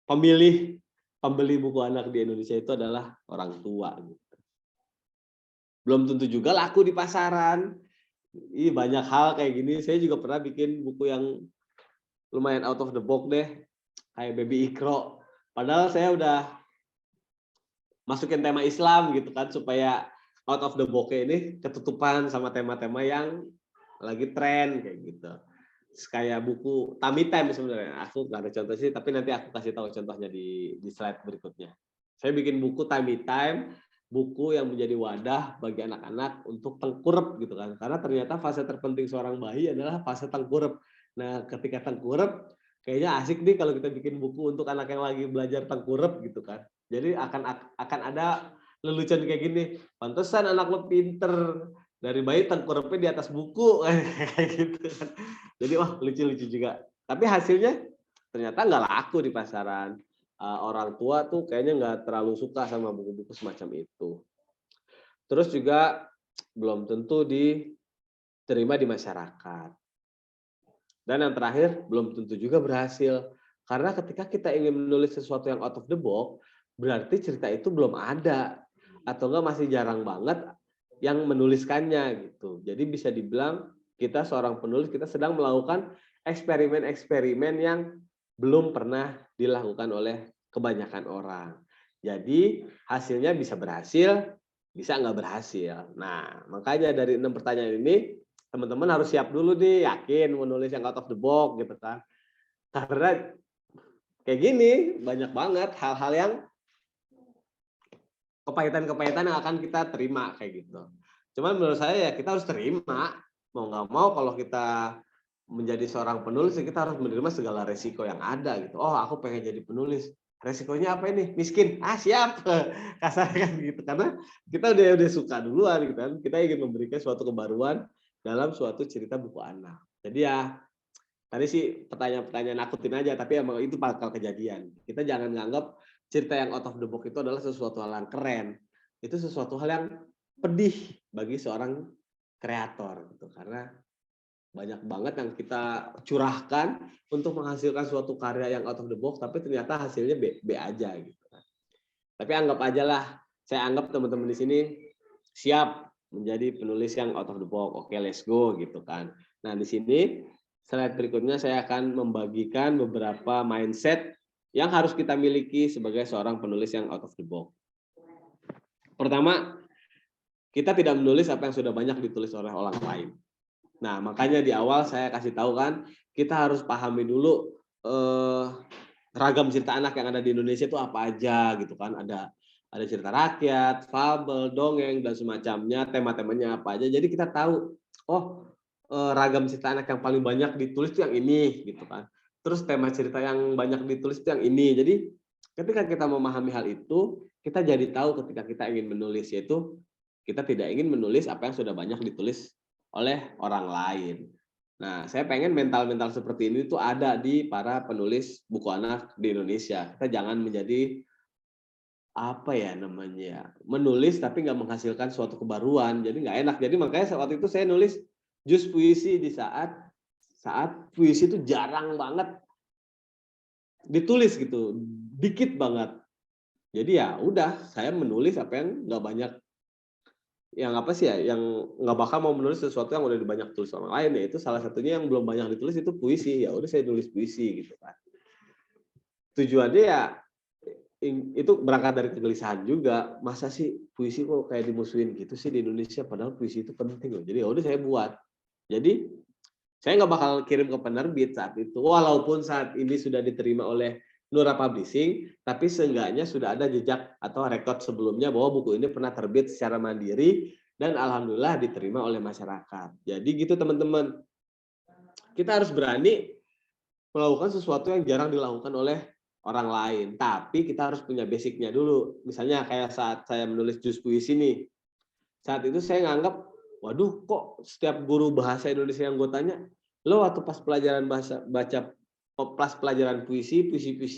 pembeli buku anak di Indonesia itu adalah orang tua. Gitu. Belum tentu juga laku di pasaran. Banyak hal kayak gini. Saya juga pernah bikin buku yang lumayan out of the box deh, kayak Baby Ikro. Padahal saya udah masukin tema Islam gitu kan, supaya out of the box ini ketutupan sama tema-tema yang lagi tren kayak gitu. Kayak buku Tummy Time sebenarnya. Aku nggak ada contoh sih, tapi nanti aku kasih tahu contohnya di slide berikutnya. Saya bikin buku Tummy Time, buku yang menjadi wadah bagi anak-anak untuk tengkurep gitu kan. Karena ternyata fase terpenting seorang bayi adalah fase tengkurep. Nah, ketika tengkurep, kayaknya asik nih kalau kita bikin buku untuk anak yang lagi belajar tengkurep gitu kan. Jadi akan ada lelucon kayak gini. Pantesan anak lo pinter, dari bayi tengkurepnya di atas buku kayak gitu kan. Jadi wah lucu-lucu juga. Tapi hasilnya ternyata nggak laku di pasaran. Orang tua tuh kayaknya nggak terlalu suka sama buku-buku semacam itu. Terus juga belum tentu diterima di masyarakat. Dan yang terakhir, belum tentu juga berhasil. Karena ketika kita ingin menulis sesuatu yang out of the box, berarti cerita itu belum ada. Atau enggak masih jarang banget yang menuliskannya gitu. Jadi bisa dibilang kita seorang penulis, kita sedang melakukan eksperimen-eksperimen yang belum pernah dilakukan oleh kebanyakan orang. Jadi hasilnya bisa berhasil, bisa nggak berhasil. Nah, makanya dari 6 pertanyaan ini, teman-teman harus siap dulu nih, yakin menulis yang out of the box gitu kan. Karena kayak gini, banyak banget hal-hal yang kepahitan-kepahitan yang akan kita terima kayak gitu. Cuman menurut saya ya kita harus terima, mau nggak mau kalau kita menjadi seorang penulis ya kita harus menerima segala resiko yang ada gitu. Oh, aku pengen jadi penulis. Resikonya apa ini? Miskin. Ah, siap. Kasarnya kan gitu. Karena kita udah suka duluan gitu kan. Kita ingin memberikan suatu kebaruan dalam suatu cerita buku anak. Jadi ya tadi sih pertanyaan-pertanyaan nakutin aja, tapi emang itu bakal kejadian. Kita jangan nganggap cerita yang out of the box itu adalah sesuatu hal yang keren. Itu sesuatu hal yang pedih bagi seorang kreator gitu. Karena banyak banget yang kita curahkan untuk menghasilkan suatu karya yang out of the box, tapi ternyata hasilnya B aja gitu. Tapi anggap aja lah, saya anggap teman-teman di sini siap menjadi penulis yang out of the box. Oke, let's go gitu kan. Nah, di sini slide berikutnya saya akan membagikan beberapa mindset yang harus kita miliki sebagai seorang penulis yang out of the box. Pertama, kita tidak menulis apa yang sudah banyak ditulis oleh orang lain. Nah, makanya di awal saya kasih tahu kan, kita harus pahami dulu ragam cerita anak yang ada di Indonesia itu apa aja gitu kan. Ada cerita rakyat, fabel, dongeng dan semacamnya, tema-temanya apa aja. Jadi kita tahu, oh ragam cerita anak yang paling banyak ditulis itu yang ini gitu kan. Terus tema cerita yang banyak ditulis itu yang ini. Jadi ketika kita memahami hal itu, kita jadi tahu ketika kita ingin menulis, yaitu kita tidak ingin menulis apa yang sudah banyak ditulis oleh orang lain. Nah, saya pengen mental-mental seperti ini tuh ada di para penulis buku anak di Indonesia. Kita jangan menjadi apa ya namanya, menulis tapi nggak menghasilkan suatu kebaruan, jadi nggak enak. Jadi makanya waktu itu saya nulis jus puisi di saat puisi itu jarang banget ditulis gitu, dikit banget. Jadi ya udah, saya menulis apa yang nggak banyak, yang apa sih ya, yang nggak bakal mau menulis sesuatu yang udah banyak tulis orang lain, ya itu salah satunya yang belum banyak ditulis itu puisi. Ya udah saya nulis puisi gitu kan. Tujuannya ya itu berangkat dari kegelisahan juga, masa sih puisi kok kayak dimusuhin gitu sih di Indonesia, padahal puisi itu penting loh. Jadi ya udah saya buat. Jadi saya nggak bakal kirim ke penerbit saat itu, walaupun saat ini sudah diterima oleh Nura Publishing, tapi seenggaknya sudah ada jejak atau rekod sebelumnya bahwa buku ini pernah terbit secara mandiri dan alhamdulillah diterima oleh masyarakat. Jadi gitu teman-teman, kita harus berani melakukan sesuatu yang jarang dilakukan oleh orang lain, tapi kita harus punya basicnya dulu. Misalnya kayak saat saya menulis jus puisi nih, saat itu saya nganggap, waduh kok setiap guru bahasa Indonesia yang gue tanya, lo waktu pas pelajaran pas pelajaran puisi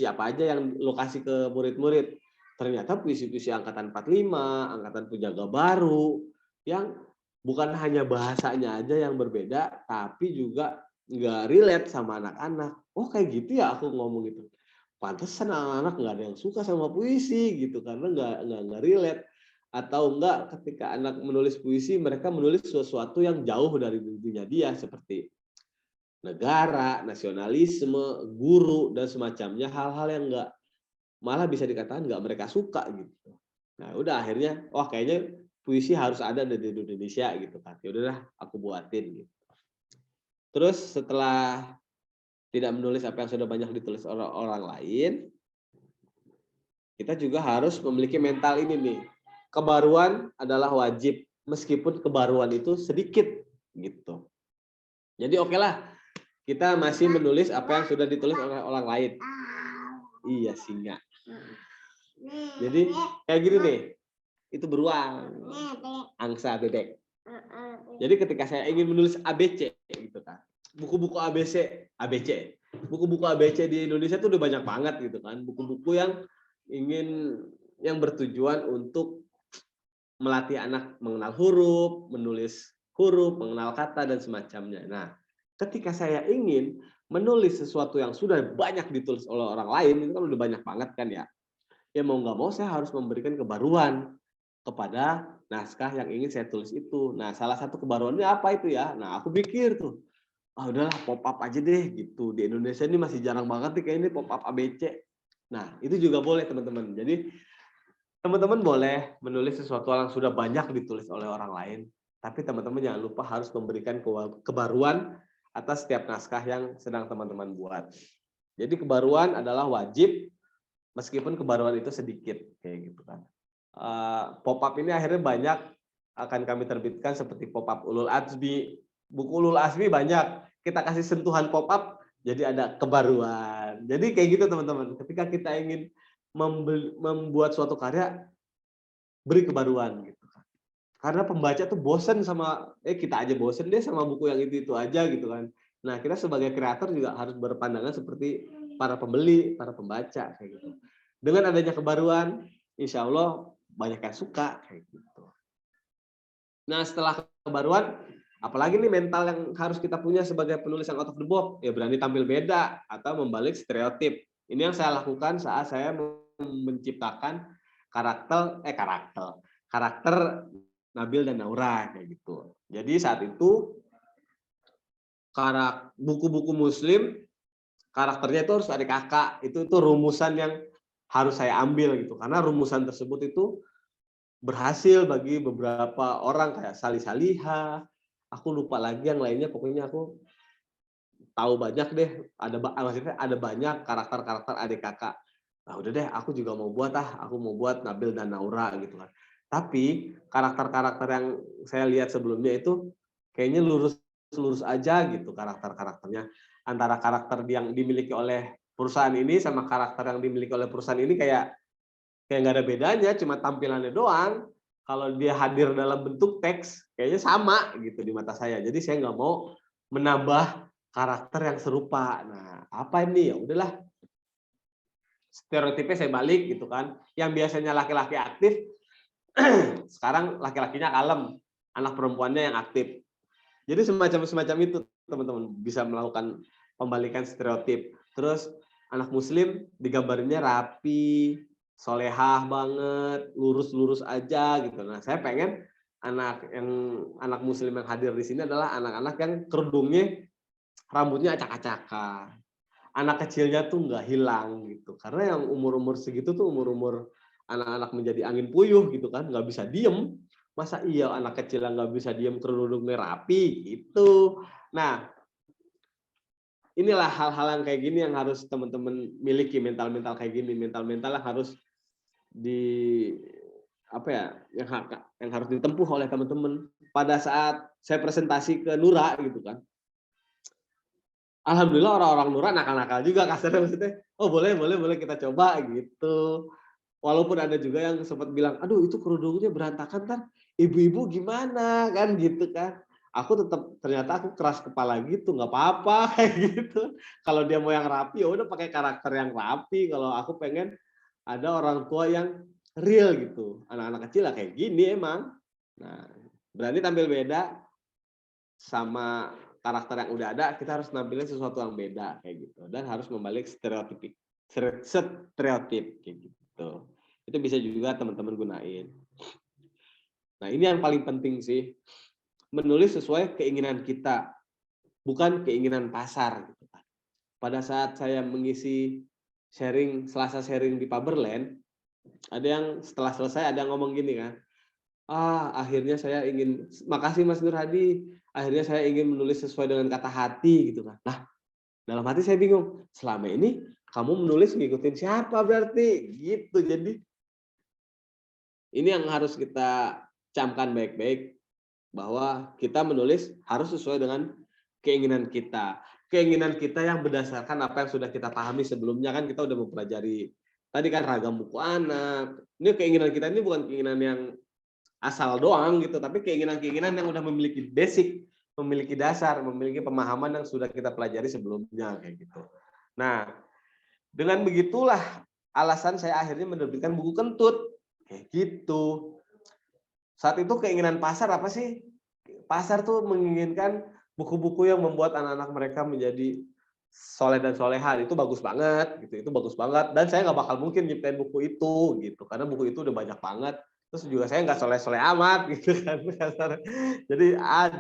apa aja yang lo kasih ke murid-murid? Ternyata puisi-puisi angkatan 45, angkatan Pujaga Baru, yang bukan hanya bahasanya aja yang berbeda, tapi juga nggak relate sama anak-anak. Oh kayak gitu ya, aku ngomong gitu. Pantesan anak-anak nggak ada yang suka sama puisi gitu, karena nggak relate. Atau enggak ketika anak menulis puisi, mereka menulis sesuatu yang jauh dari dirinya dia, seperti negara, nasionalisme, guru, dan semacamnya, hal-hal yang enggak, malah bisa dikatakan enggak mereka suka gitu. Nah udah akhirnya, wah kayaknya puisi harus ada di Indonesia gitu kan. Ya udahlah aku buatin gitu. Terus setelah tidak menulis apa yang sudah banyak ditulis orang lain, kita juga harus memiliki mental ini nih. Kebaruan adalah wajib, meskipun kebaruan itu sedikit gitu. Jadi oke lah, kita masih menulis apa yang sudah ditulis oleh orang lain. Iya singa. Jadi kayak gini nih, itu beruang, angsa bebek. Jadi ketika saya ingin menulis ABC gitu kan, buku-buku ABC, buku-buku ABC di Indonesia itu udah banyak banget gitu kan, buku-buku yang bertujuan untuk melatih anak mengenal huruf, menulis huruf, mengenal kata dan semacamnya. Nah, ketika saya ingin menulis sesuatu yang sudah banyak ditulis oleh orang lain, itu kan udah banyak banget kan ya. Ya mau nggak mau saya harus memberikan kebaruan kepada naskah yang ingin saya tulis itu. Nah, salah satu kebaruannya apa itu ya? Nah, aku pikir tuh, udahlah pop up aja deh gitu. Di Indonesia ini masih jarang banget nih kayak ini pop up ABC. Nah, itu juga boleh teman-teman. Jadi teman-teman boleh menulis sesuatu yang sudah banyak ditulis oleh orang lain, tapi teman-teman jangan lupa harus memberikan kebaruan atas setiap naskah yang sedang teman-teman buat. Jadi kebaruan adalah wajib, meskipun kebaruan itu sedikit, kayak gitu kan. Pop-up ini akhirnya banyak akan kami terbitkan seperti pop-up Ulul Azmi. Buku Ulul Azmi banyak, kita kasih sentuhan pop-up, jadi ada kebaruan. Jadi kayak gitu teman-teman, ketika kita ingin membuat suatu karya, beri kebaruan gitu kan. Karena pembaca tuh bosen sama, kita aja bosen deh sama buku yang itu aja gitu kan. Nah, kita sebagai kreator juga harus berpandangan seperti para pembeli, para pembaca kayak gitu. Dengan adanya kebaruan, insya Allah banyak yang suka kayak gitu. Nah, setelah kebaruan, apalagi nih mental yang harus kita punya sebagai penulis yang out of the box, ya berani tampil beda atau membalik stereotip. Ini yang saya lakukan saat saya menciptakan karakter Nabil dan Naura kayak gitu. Jadi saat itu buku-buku Muslim karakternya itu harus adik kakak. Itu rumusan yang harus saya ambil gitu. Karena rumusan tersebut itu berhasil bagi beberapa orang kayak Sali Saliha. Aku lupa lagi yang lainnya. Pokoknya aku tahu banyak deh. Maksudnya ada banyak karakter-karakter adik kakak. Nah udah deh, aku juga mau buat Aku mau buat Nabil dan Naura gitu kan. Tapi karakter-karakter yang saya lihat sebelumnya itu kayaknya lurus aja gitu karakter-karakternya. Antara karakter yang dimiliki oleh perusahaan ini sama karakter yang dimiliki oleh perusahaan ini kayak nggak ada bedanya, cuma tampilannya doang. Kalau dia hadir dalam bentuk teks, kayaknya sama gitu di mata saya. Jadi saya nggak mau menambah karakter yang serupa. Nah, apa ini? Ya udahlah. Stereotipnya saya balik gitu kan. Yang biasanya laki-laki aktif, sekarang laki-lakinya kalem, anak perempuannya yang aktif. Jadi semacam itu teman-teman bisa melakukan pembalikan stereotip. Terus anak muslim digambarnya rapi, solehah banget, lurus aja gitu. Nah, saya pengen anak muslim yang hadir di sini adalah anak-anak yang kerudungnya rambutnya acak-acakan. Anak kecilnya tuh nggak hilang gitu. Karena yang umur-umur segitu tuh umur-umur anak-anak menjadi angin puyuh gitu kan, nggak bisa diem. Masa iya anak kecil yang nggak bisa diem kerudungnya rapi gitu. Nah, inilah hal-hal yang kayak gini yang harus teman-teman miliki, mental-mental kayak gini, mental-mental yang harus yang harus ditempuh oleh teman-teman pada saat saya presentasi ke Nura gitu kan. Alhamdulillah orang-orang Nura nakal-nakal juga kasarnya, maksudnya, oh boleh kita coba gitu. Walaupun ada juga yang sempat bilang, aduh itu kerudungnya berantakan, ntar ibu-ibu gimana kan gitu kan. Ternyata aku keras kepala gitu, nggak apa-apa kayak gitu. Kalau dia mau yang rapi, ya udah pakai karakter yang rapi. Kalau aku pengen ada orang tua yang real gitu. Anak-anak kecil lah kayak gini emang. Nah, berani tampil beda sama karakter yang udah ada, kita harus nampilin sesuatu yang beda kayak gitu. Dan harus membalik stereotip kayak gitu. Itu bisa juga teman-teman gunain. Nah, ini yang paling penting sih. Menulis sesuai keinginan kita, bukan keinginan pasar. Pada saat saya mengisi Selasa sharing di Paberland, ada yang setelah selesai ada yang ngomong gini kan, akhirnya saya ingin, makasih Mas Nur Hadi, akhirnya saya ingin menulis sesuai dengan kata hati gitu kan. Nah, dalam hati saya bingung, selama ini kamu menulis ngikutin siapa berarti gitu. Jadi ini yang harus kita camkan baik-baik, bahwa kita menulis harus sesuai dengan keinginan kita. Keinginan kita yang berdasarkan apa yang sudah kita pahami sebelumnya, kan kita udah mempelajari tadi kan ragam buku anak. Ini keinginan kita ini bukan keinginan yang asal doang gitu, tapi keinginan-keinginan yang udah memiliki basic, memiliki dasar, memiliki pemahaman yang sudah kita pelajari sebelumnya kayak gitu. Nah, dengan begitulah alasan saya akhirnya menerbitkan buku Kentut kayak gitu. Saat itu keinginan pasar apa sih? Pasar tuh menginginkan buku-buku yang membuat anak-anak mereka menjadi soleh dan soleha. Itu bagus banget gitu, itu bagus banget. Dan saya nggak bakal mungkin nyiptain buku itu gitu, karena buku itu udah banyak banget. Terus juga saya nggak soleh-soleh amat gitu kan. Jadi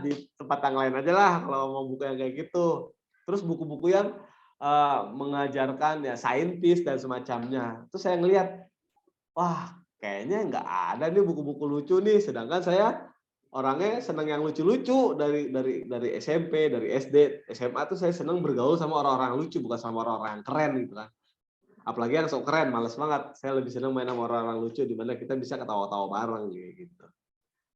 di tempat yang lain aja lah kalau mau buku yang kayak gitu. Terus buku-buku yang mengajarkan ya saintis dan semacamnya. Terus saya ngelihat, wah kayaknya nggak ada nih buku-buku lucu nih, sedangkan saya orangnya senang yang lucu-lucu dari SMP, dari SD, SMA tuh saya senang bergaul sama orang-orang lucu, bukan sama orang-orang yang keren gitu kan. Apalagi yang sok keren, males banget. Saya lebih senang main sama orang-orang lucu di mana kita bisa ketawa-tawa bareng gitu.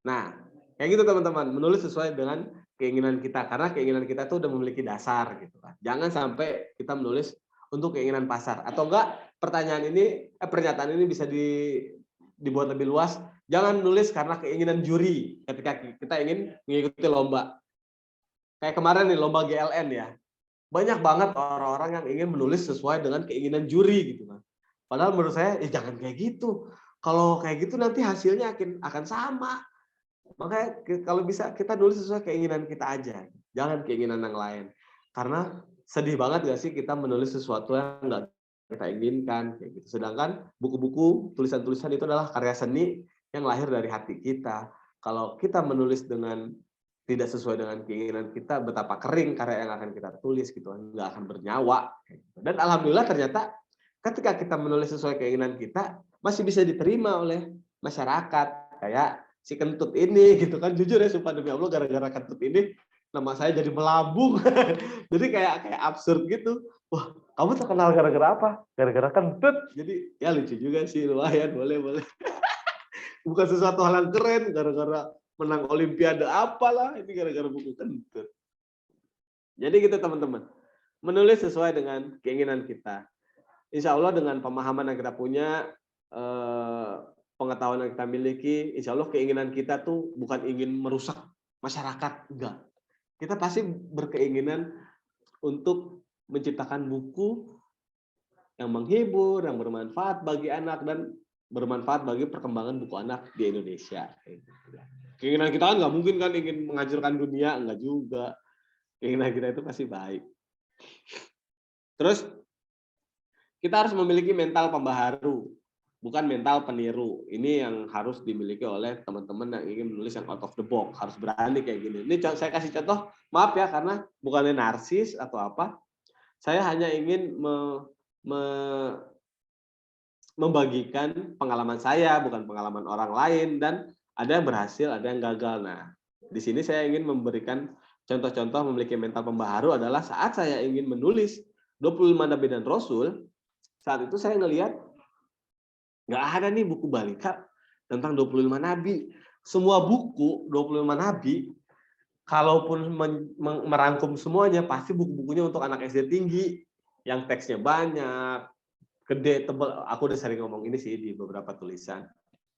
Nah, kayak gitu teman-teman, menulis sesuai dengan keinginan kita, karena keinginan kita tuh udah memiliki dasar gitu kan. Jangan sampai kita menulis untuk keinginan pasar, atau enggak pernyataan ini bisa dibuat lebih luas. Jangan nulis karena keinginan juri ketika kita ingin mengikuti lomba. Kayak kemarin nih lomba GLN ya. Banyak banget orang-orang yang ingin menulis sesuai dengan keinginan juri gitu kan. Padahal menurut saya jangan kayak gitu. Kalau kayak gitu nanti hasilnya akan sama. Makanya kalau bisa kita nulis sesuai keinginan kita aja. Jangan keinginan yang lain. Karena sedih banget gak sih kita menulis sesuatu yang nggak kita inginkan kayak gitu. Sedangkan buku-buku, tulisan-tulisan itu adalah karya seni yang lahir dari hati kita. Kalau kita menulis dengan tidak sesuai dengan keinginan kita, betapa kering karya yang akan kita tulis gitu, nggak akan bernyawa. Dan alhamdulillah ternyata ketika kita menulis sesuai keinginan kita, masih bisa diterima oleh masyarakat. Kayak si kentut ini gitu kan, jujur ya sumpah demi Allah, gara-gara kentut ini nama saya jadi melambung. Jadi kayak absurd gitu. Wah, kamu terkenal gara-gara apa? Gara-gara kentut. Jadi ya lucu juga sih, lumayan, boleh. Bukan sesuatu hal yang keren, gara-gara menang olimpiade apalah, ini gara-gara buku kentut. Jadi gitu teman-teman, menulis sesuai dengan keinginan kita. Insya Allah dengan pemahaman yang kita punya, pengetahuan yang kita miliki, insya Allah keinginan kita tuh bukan ingin merusak masyarakat, enggak. Kita pasti berkeinginan untuk menciptakan buku yang menghibur, yang bermanfaat bagi anak, dan bermanfaat bagi perkembangan buku anak di Indonesia. Keinginan kita kan nggak mungkin kan ingin menghancurkan dunia, enggak juga. Keinginan kita itu pasti baik. Terus kita harus memiliki mental pembaharu, bukan mental peniru. Ini yang harus dimiliki oleh teman-teman yang ingin menulis yang out of the box. Harus berani kayak gini. Ini saya kasih contoh, maaf ya, karena bukannya narsis atau apa. Saya hanya ingin membagikan pengalaman saya, bukan pengalaman orang lain, dan ada yang berhasil, ada yang gagal. Nah, di sini saya ingin memberikan contoh-contoh memiliki mental pembaharu adalah saat saya ingin menulis 25 Nabi dan Rasul, saat itu saya ngelihat nggak ada nih buku balita tentang 25 Nabi. Semua buku 25 Nabi, kalaupun merangkum semuanya, pasti buku-bukunya untuk anak SD tinggi, yang teksnya banyak, gede, tebal. Aku udah sering ngomong ini sih di beberapa tulisan.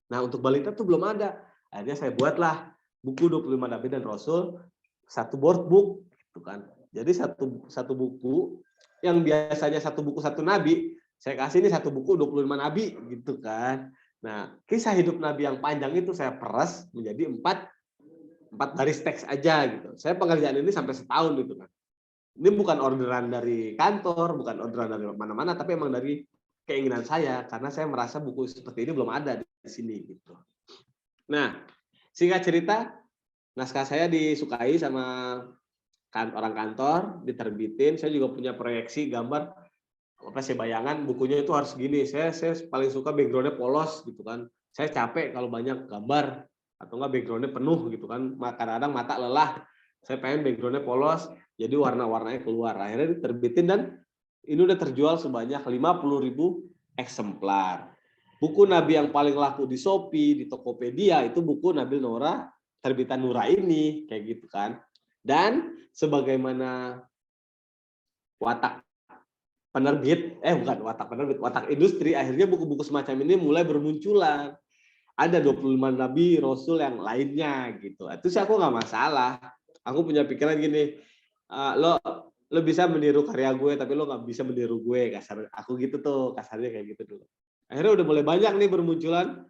Nah, untuk balita tuh belum ada. Akhirnya saya buatlah buku 25 Nabi dan Rasul, satu board book gitu kan. Jadi satu buku yang biasanya satu buku satu nabi, saya kasih ini satu buku 25 nabi gitu kan. Nah, kisah hidup nabi yang panjang itu saya peras menjadi 4 baris teks aja gitu. Saya pengerjaan ini sampai setahun gitu kan. Ini bukan orderan dari kantor, bukan orderan dari mana-mana, tapi emang dari keinginan saya, karena saya merasa buku seperti ini belum ada di sini gitu. Nah, singkat cerita, naskah saya disukai sama orang kantor, diterbitin. Saya juga punya proyeksi gambar, bayangan bukunya itu harus gini. Saya paling suka backgroundnya polos gitu kan. Saya capek kalau banyak gambar atau enggak backgroundnya penuh gitu kan. Kadang-kadang mata lelah. Saya pengen backgroundnya polos, jadi warna-warnanya keluar. Akhirnya diterbitin dan ini udah terjual sebanyak 50.000 eksemplar. Buku Nabi yang paling laku di Shopee, di Tokopedia itu buku Nabil Nora terbitan Nura ini, kayak gitu kan. Dan sebagaimana watak penerbit, bukan watak penerbit, watak industri, akhirnya buku-buku semacam ini mulai bermunculan. Ada 25 Nabi Rasul yang lainnya gitu. Itu sih aku nggak masalah. Aku punya pikiran gini, lo bisa meniru karya gue, tapi lo nggak bisa meniru gue. Kasar, aku gitu tuh, kasarnya kayak gitu dulu. Akhirnya udah mulai banyak nih bermunculan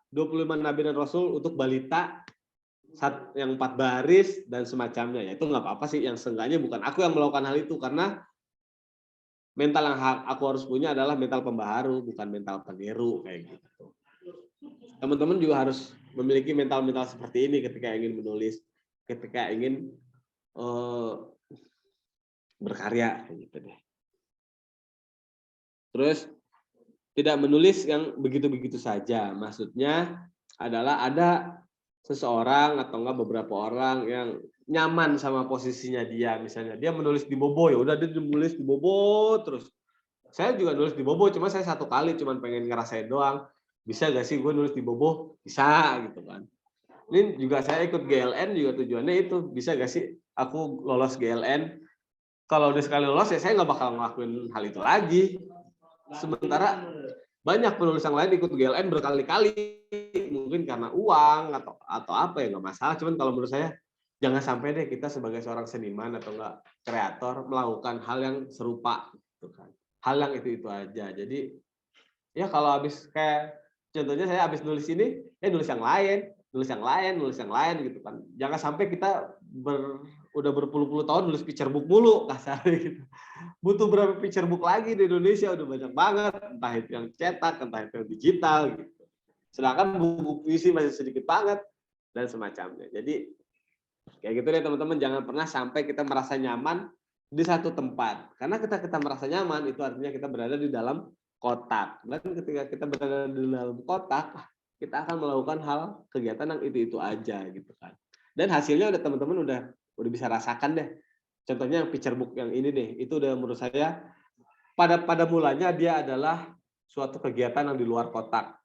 25 Nabi dan Rasul untuk balita, yang 4 baris dan semacamnya. Ya itu nggak apa-apa sih, yang seenggaknya bukan aku yang melakukan hal itu, karena mental yang aku harus punya adalah mental pembaharu, bukan mental peniru kayak gitu. Teman-teman juga harus memiliki mental-mental seperti ini ketika ingin menulis, ketika ingin berkarya kayak gitu deh. Terus tidak menulis yang begitu-begitu saja. Maksudnya adalah ada seseorang atau enggak beberapa orang yang nyaman sama posisinya dia. Misalnya dia menulis di Bobo, ya udah dia menulis di Bobo terus. Saya juga nulis di Bobo, cuma saya satu kali cuma pengen ngerasain doang. Bisa gak sih gue nulis di Bobo? Bisa gitu kan. Ini juga saya ikut GLN juga tujuannya itu. Bisa gak sih aku lolos GLN? Kalau udah sekali lolos ya saya nggak bakal ngelakuin hal itu lagi. Sementara banyak penulis yang lain ikut GLN berkali-kali, mungkin karena uang atau apa ya nggak masalah. Cuman kalau menurut saya jangan sampai deh kita sebagai seorang seniman atau enggak kreator melakukan hal yang serupa, gitu kan. Hal yang itu aja. Jadi ya kalau habis kayak contohnya saya habis nulis ini, nulis yang lain gitu kan. Jangan sampai kita udah berpuluh-puluh tahun nulis picture book mulu kasarnya gitu. Butuh berapa picture book lagi di Indonesia, udah banyak banget, entah itu yang cetak, entah itu yang digital gitu. Sedangkan buku puisi masih sedikit banget dan semacamnya. Jadi kayak gitu deh teman-teman, jangan pernah sampai kita merasa nyaman di satu tempat. Karena kita merasa nyaman itu artinya kita berada di dalam kotak. Dan ketika kita berada di dalam kotak, kita akan melakukan hal kegiatan yang itu aja gitu kan. Dan hasilnya udah teman-teman udah bisa rasakan deh. Contohnya yang picture book yang ini deh, itu udah menurut saya pada mulanya dia adalah suatu kegiatan yang di luar kotak.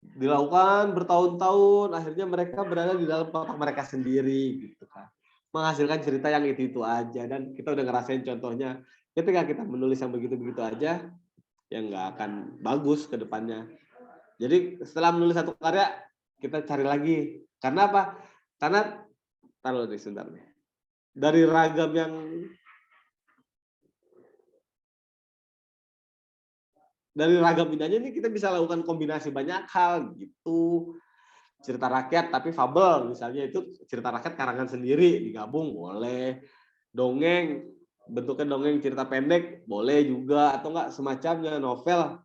Dilakukan bertahun-tahun, akhirnya mereka berada di dalam kotak mereka sendiri gitu kan. Menghasilkan cerita yang itu aja, dan kita udah ngerasain contohnya ketika kita menulis yang begitu-begitu aja, ya nggak akan bagus ke depannya. Jadi setelah menulis satu karya, kita cari lagi. Karena apa? Karena taruh di sebentar nih. Dari ragam ini aja nih kita bisa lakukan kombinasi banyak hal gitu. Cerita rakyat tapi fabel misalnya, itu cerita rakyat karangan sendiri digabung boleh. Dongeng, bentuknya dongeng cerita pendek boleh juga, atau enggak semacamnya novel.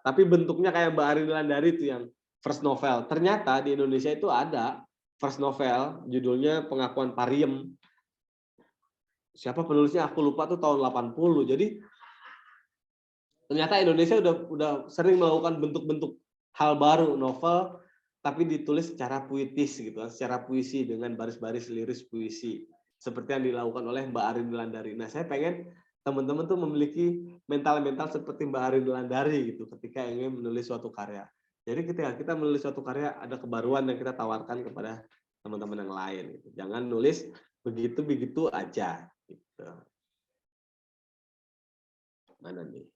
Tapi bentuknya kayak Mbak Arin Landari itu yang first novel. Ternyata di Indonesia itu ada first novel, judulnya Pengakuan Pariem. Siapa penulisnya aku lupa tuh, tahun 80. Jadi ternyata Indonesia udah sering melakukan bentuk-bentuk hal baru, novel tapi ditulis secara puitis gitu kan, secara puisi dengan baris-baris liris puisi seperti yang dilakukan oleh Mbak Arin Landari. Nah, saya pengen teman-teman tuh memiliki mental-mental seperti Mbak Arin Landari gitu ketika ingin menulis suatu karya. Jadi ketika kita menulis suatu karya, ada kebaruan yang kita tawarkan kepada teman-teman yang lain gitu. Jangan nulis begitu-begitu aja gitu. Mana nih?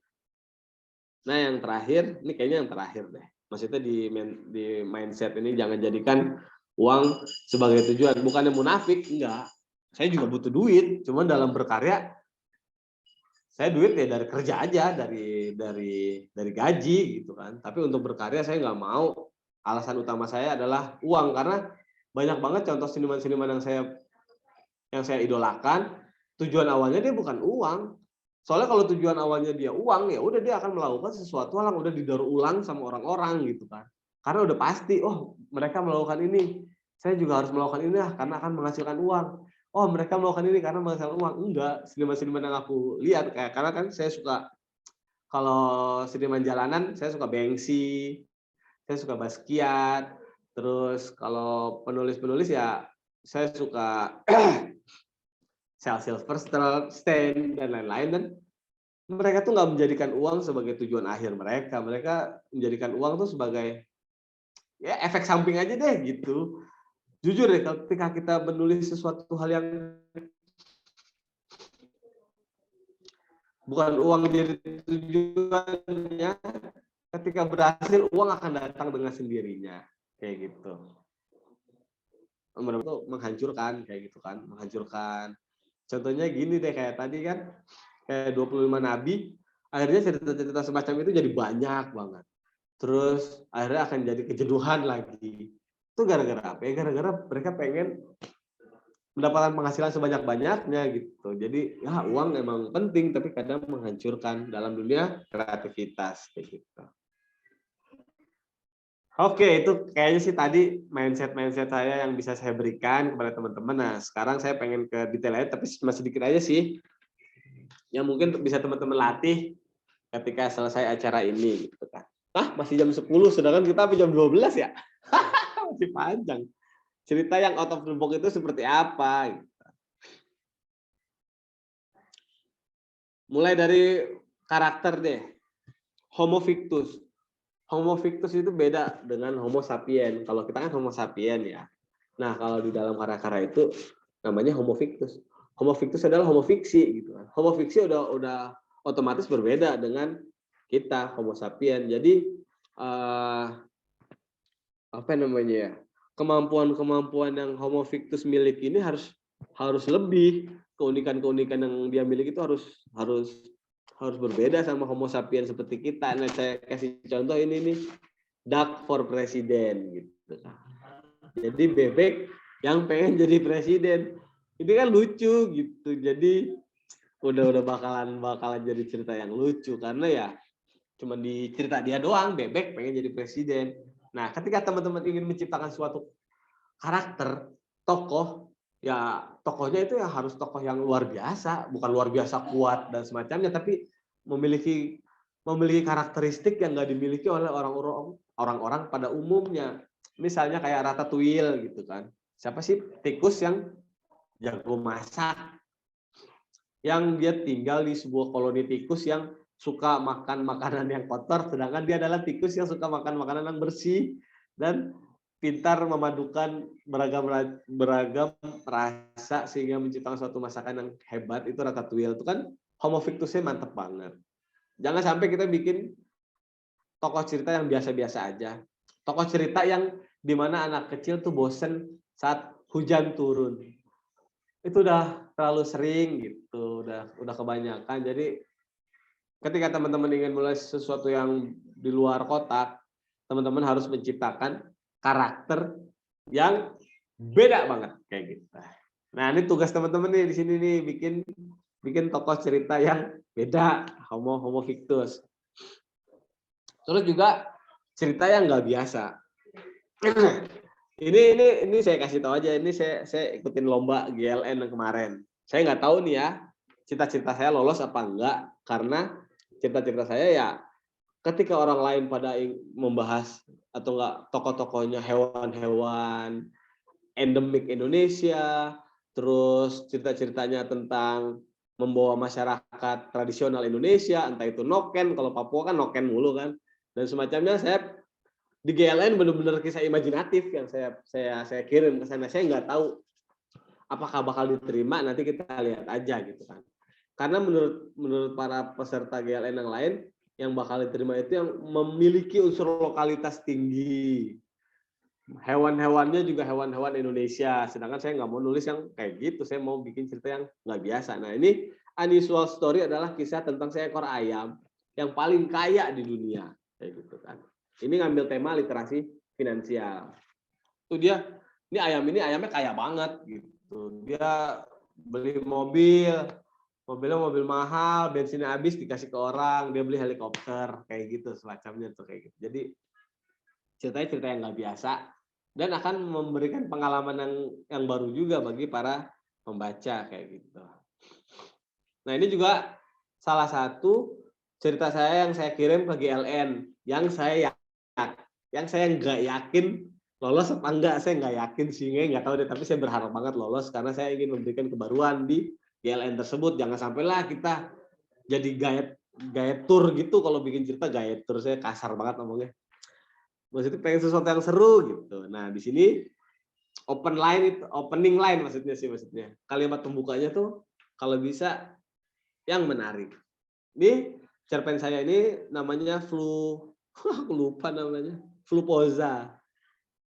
Nah, yang terakhir, ini kayaknya yang terakhir deh. Maksudnya di mindset ini jangan jadikan uang sebagai tujuan. Bukannya munafik, enggak. Saya juga butuh duit, cuman dalam berkarya saya duit ya dari kerja aja, dari gaji gitu kan. Tapi untuk berkarya saya nggak mau. Alasan utama saya adalah uang, karena banyak banget contoh seniman-seniman yang saya idolakan, tujuan awalnya dia bukan uang. Soalnya kalau tujuan awalnya dia uang, ya udah dia akan melakukan sesuatu hal yang udah didaur ulang sama orang-orang gitu kan. Karena udah pasti, oh mereka melakukan ini, saya juga harus melakukan ini karena akan menghasilkan uang. Oh mereka melakukan ini karena menghasilkan uang. Enggak, seniman-seniman yang aku lihat karena kan saya suka, kalau seniman jalanan saya suka Banksy, saya suka Basquiat, terus kalau penulis-penulis ya saya suka Shel Silverstein dan lain-lain, dan mereka tuh nggak menjadikan uang sebagai tujuan akhir mereka. Mereka menjadikan uang tuh sebagai ya efek samping aja deh gitu. Jujur deh, ketika kita menulis sesuatu hal yang bukan uang jadi tujuannya, ketika berhasil uang akan datang dengan sendirinya kayak gitu. Menurut tuh menghancurkan kayak gitu kan, menghancurkan. Contohnya gini deh, kayak tadi kan, kayak 25 nabi, akhirnya cerita-cerita semacam itu jadi banyak banget. Terus akhirnya akan jadi kejenuhan lagi. Itu gara-gara apa ya? Gara-gara mereka pengen mendapatkan penghasilan sebanyak-banyaknya gitu. Jadi ya uang emang penting, tapi kadang menghancurkan dalam dunia kreativitas kayak gitu. Oke, itu kayaknya sih tadi mindset saya yang bisa saya berikan kepada teman-teman. Nah, sekarang saya pengen ke detail aja, tapi cuma sedikit aja sih. Yang mungkin bisa teman-teman latih ketika selesai acara ini gitu kan. Masih jam 10 sedangkan kita sampai jam 12 ya. Masih panjang. Cerita yang out of the box itu seperti apa gitu. Mulai dari karakter deh. Homo fictus. Homo fictus itu beda dengan Homo sapien. Kalau kita kan Homo sapien ya. Nah, kalau di dalam karya-karya itu namanya Homo fictus. Homo fictus adalah homo fiksi gitu kan. Homo fiksi udah otomatis berbeda dengan kita Homo sapien. Jadi apa namanya ya? Kemampuan-kemampuan yang Homo fictus miliki ini harus lebih, keunikan-keunikan yang dia miliki itu harus berbeda sama Homo sapiens seperti kita. Nah, saya kasih contoh ini nih, duck for president gitu. Jadi bebek yang pengen jadi presiden. Ini kan lucu gitu. Jadi udah bakalan jadi cerita yang lucu karena ya cuma di cerita dia doang bebek pengen jadi presiden. Nah, ketika teman-teman ingin menciptakan suatu karakter tokoh, ya tokohnya itu ya harus tokoh yang luar biasa, bukan luar biasa kuat dan semacamnya, tapi memiliki karakteristik yang nggak dimiliki oleh orang-orang pada umumnya. Misalnya kayak Ratatouille gitu kan. Siapa sih tikus yang jago masak? Yang dia tinggal di sebuah koloni tikus yang suka makan makanan yang kotor, sedangkan dia adalah tikus yang suka makan makanan yang bersih dan pintar memadukan beragam rasa sehingga menciptakan suatu masakan yang hebat. Itu Ratatouille. Itu kan Homo fictusnya mantep banget. Jangan sampai kita bikin tokoh cerita yang biasa-biasa aja. Tokoh cerita yang dimana anak kecil tuh bosen saat hujan turun. Itu udah terlalu sering gitu, udah kebanyakan. Jadi ketika teman-teman ingin mulai sesuatu yang di luar kotak, teman-teman harus menciptakan karakter yang beda banget kayak gitu. Nah, ini tugas teman-teman nih di sini nih bikin tokoh cerita yang beda, homo fictus. Terus juga cerita yang nggak biasa. Ini saya kasih tahu aja, ini saya ikutin lomba GLN yang kemarin. Saya nggak tahu nih ya, cita-cita saya lolos apa enggak, karena cita-cita saya ya ketika orang lain pada membahas atau enggak tokoh-tokohnya hewan-hewan endemik Indonesia, terus cerita-ceritanya tentang membawa masyarakat tradisional Indonesia, entah itu noken, kalau Papua kan noken mulu kan, dan semacamnya. Saya di GLN benar-benar kisah imajinatif yang saya kirim ke sana. Saya nggak tahu apakah bakal diterima, nanti kita lihat aja gitu kan. Karena menurut para peserta GLN yang lain, yang bakal diterima itu yang memiliki unsur lokalitas tinggi. Hewan-hewannya juga hewan-hewan Indonesia. Sedangkan saya nggak mau nulis yang kayak gitu. Saya mau bikin cerita yang nggak biasa. Nah, ini unusual story adalah kisah tentang seekor ayam yang paling kaya di dunia. Kayak gitu kan. Ini ngambil tema literasi finansial. Tuh dia, ini ayamnya kaya banget gitu. Dia beli mobilnya mobil mahal, bensinnya habis dikasih ke orang, dia beli helikopter kayak gitu semacamnya tuh kayak gitu. Jadi ceritanya cerita yang nggak biasa dan akan memberikan pengalaman yang baru juga bagi para pembaca kayak gitu. Nah, ini juga salah satu cerita saya yang saya kirim ke GLN yang saya nggak yakin lolos apa enggak. Saya nggak yakin sih, nggak tahu deh, tapi saya berharap banget lolos karena saya ingin memberikan kebaruan di GLN tersebut. Jangan sampailah kita jadi gaya tour gitu. Kalau bikin cerita gaya tour, saya kasar banget ngomongnya. Maksudnya pengen sesuatu yang seru gitu. Nah, di sini opening line maksudnya. Kalimat pembukanya tuh kalau bisa yang menarik. Ini cerpen saya ini namanya aku lupa namanya. Flupoza.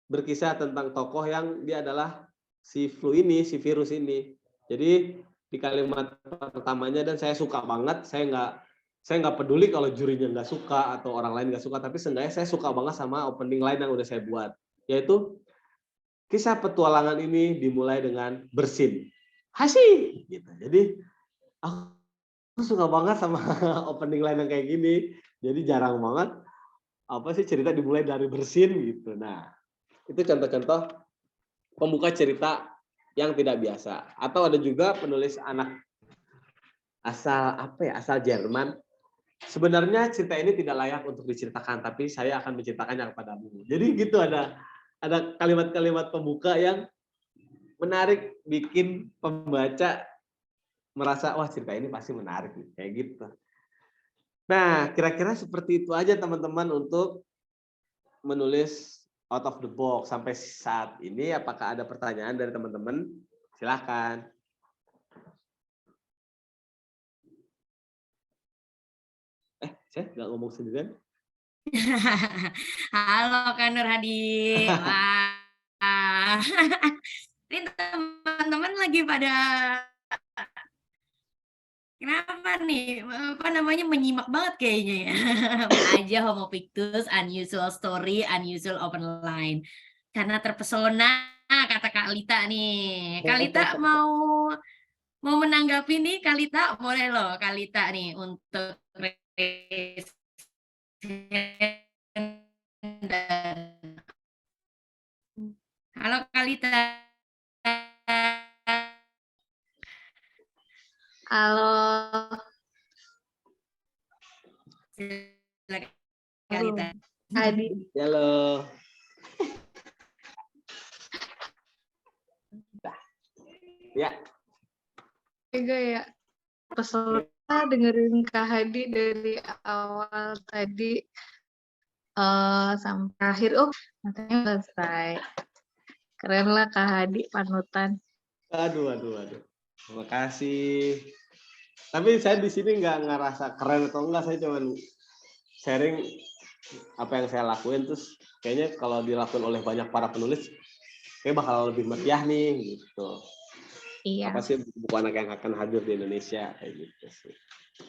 Berkisah tentang tokoh yang dia adalah si virus ini. Jadi di kalimat pertamanya, dan saya suka banget, saya nggak peduli kalau jurinya nggak suka atau orang lain nggak suka, tapi seenggaknya saya suka banget sama opening line yang udah saya buat, yaitu kisah petualangan ini dimulai dengan bersin. Hasih gitu. Jadi aku suka banget sama opening line yang kayak gini. Jadi jarang banget cerita dimulai dari bersin gitu. Nah, itu contoh-contoh pembuka cerita yang tidak biasa. Atau ada juga penulis anak asal Jerman, sebenarnya cerita ini tidak layak untuk diceritakan, tapi saya akan menceritakannya kepadamu. Jadi gitu, ada kalimat-kalimat pembuka yang menarik, bikin pembaca merasa wah cerita ini pasti menarik nih, kayak gitu. Nah, kira-kira seperti itu aja teman-teman untuk menulis out of the box. Sampai saat ini apakah ada pertanyaan dari teman-teman? Silakan. Saya nggak ngomong sendirian. Halo Kak Nur Hadi. Wah. Ini teman-teman lagi pada kenapa nih? Apa namanya, menyimak banget kayaknya ya. Aja Homo pictus, unusual story, unusual open line. Karena terpesona kata Kak Lita nih. Kak Lita mau menanggapi nih, Kak Lita boleh loh Kak Lita nih untuk halo Kak Lita. Halo. Silakan Kak Lita. Adi. Halo. Ya. Juga ya. Peserta dengerin Kak Hadi dari awal tadi sampai akhir. Oh, matanya selesai. Keren lah Kak Hadi, panutan. Aduh. Terima kasih. Tapi saya di sini nggak ngerasa keren atau enggak, saya cuman sharing apa yang saya lakuin, terus kayaknya kalau dilakukan oleh banyak para penulis kayak bakal lebih meriah nih gitu. Iya. Apa sih buku anak yang akan hadir di Indonesia kayak gitu sih.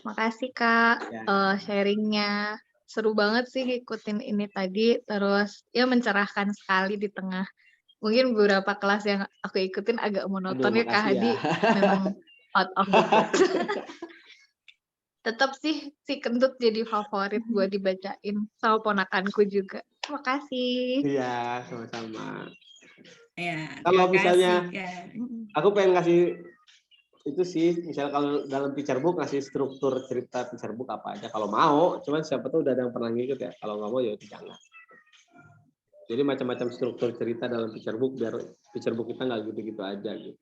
Makasih Kak Ya. sharingnya. Seru banget sih ngikutin ini tadi. Terus ya mencerahkan sekali di tengah. Mungkin beberapa kelas yang aku ikutin agak monoton ya Kak Hadi. Memang out of the box. Tetap sih si Kentut jadi favorit buat dibacain sama ponakanku juga. Terima kasih. Iya, sama-sama. Ya, Kalau terima misalnya kasih, Kak. aku pengen kasih itu sih, misalnya kalau dalam picture book ngasih struktur cerita picture book apa aja kalau mau, cuman siapa tuh udah ada yang pernah ngikut ya, kalau nggak mau ya jangan. Jadi macam-macam struktur cerita dalam picture book biar picture book kita nggak gitu-gitu aja gitu.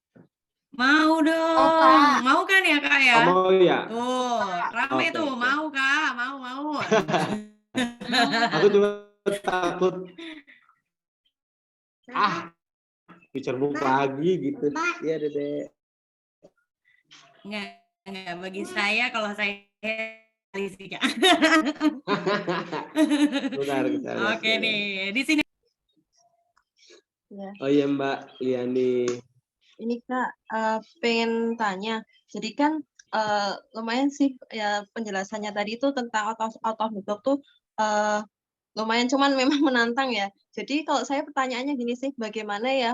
Mau dong, Oh, Kak. mau kan ya Kak ya? Mau ya? Tuh, rame Oke, tuh, oke. mau Kak, mau. Aku cuma takut picture book lagi gitu. Iya Dede. Enggak, bagi saya kalau saya sih Kak. Bentar kita lihat. Oke dulu. nih, di sini. Ya. Oh iya Mbak Liani. Ini Kak, pengen tanya. Jadi kan lumayan sih ya penjelasannya tadi itu tentang out of the box tuh lumayan, cuman memang menantang ya. Jadi kalau saya pertanyaannya gini sih, bagaimana ya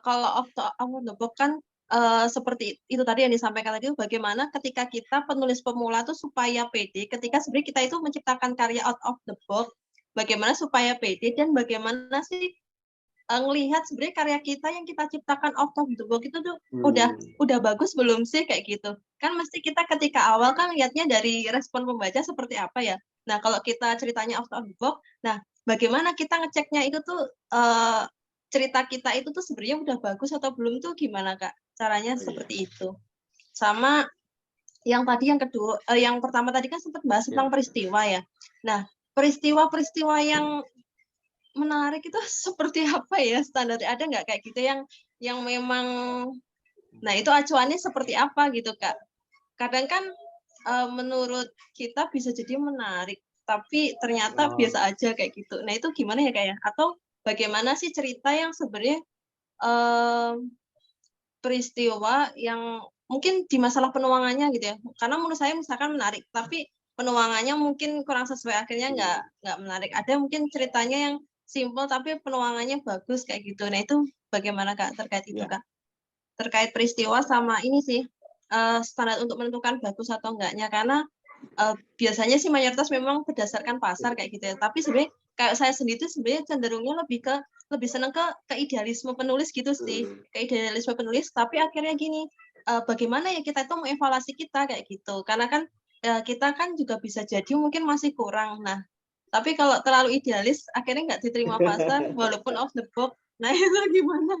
kalau out of the box kan seperti itu tadi yang disampaikan tadi, bagaimana ketika kita penulis pemula tuh supaya pede ketika sebenarnya kita itu menciptakan karya out of the box, bagaimana supaya pede dan bagaimana sih ngelihat sebenarnya karya kita yang kita ciptakan out of the box itu tuh udah bagus belum sih kayak gitu. Kan mesti kita ketika awal kan lihatnya dari respon pembaca seperti apa ya. Nah, kalau kita ceritanya out of the box, nah bagaimana kita ngeceknya itu tuh cerita kita itu tuh sebenarnya udah bagus atau belum tuh gimana Kak? Caranya seperti itu. Sama yang tadi yang kedua, yang pertama tadi kan sempat bahas tentang peristiwa ya. Nah, peristiwa-peristiwa yang menarik itu seperti apa ya standarnya, ada nggak kayak gitu yang memang, nah itu acuannya seperti apa gitu Kak? Kadang kan menurut kita bisa jadi menarik tapi ternyata biasa aja kayak gitu. Nah itu gimana ya Kak ya? Atau bagaimana sih cerita yang sebenarnya peristiwa yang mungkin di masalah penuangannya gitu ya? Karena menurut saya misalkan menarik tapi penuangannya mungkin kurang sesuai, akhirnya nggak menarik. Ada mungkin ceritanya yang simpel tapi penuangannya bagus kayak gitu. Nah itu bagaimana Kak terkait itu Kak? Terkait peristiwa sama ini sih standar untuk menentukan bagus atau enggaknya, karena biasanya sih mayoritas memang berdasarkan pasar kayak gitu ya. Tapi sebenarnya kayak saya sendiri sebenarnya cenderungnya lebih senang ke idealisme penulis gitu sih, ke idealisme penulis. Tapi akhirnya gini, bagaimana ya kita itu mengevaluasi kita kayak gitu. Karena kan ya kita kan juga bisa jadi mungkin masih kurang. Nah, tapi kalau terlalu idealis akhirnya nggak diterima pasar walaupun off the box. Nah, itu gimana?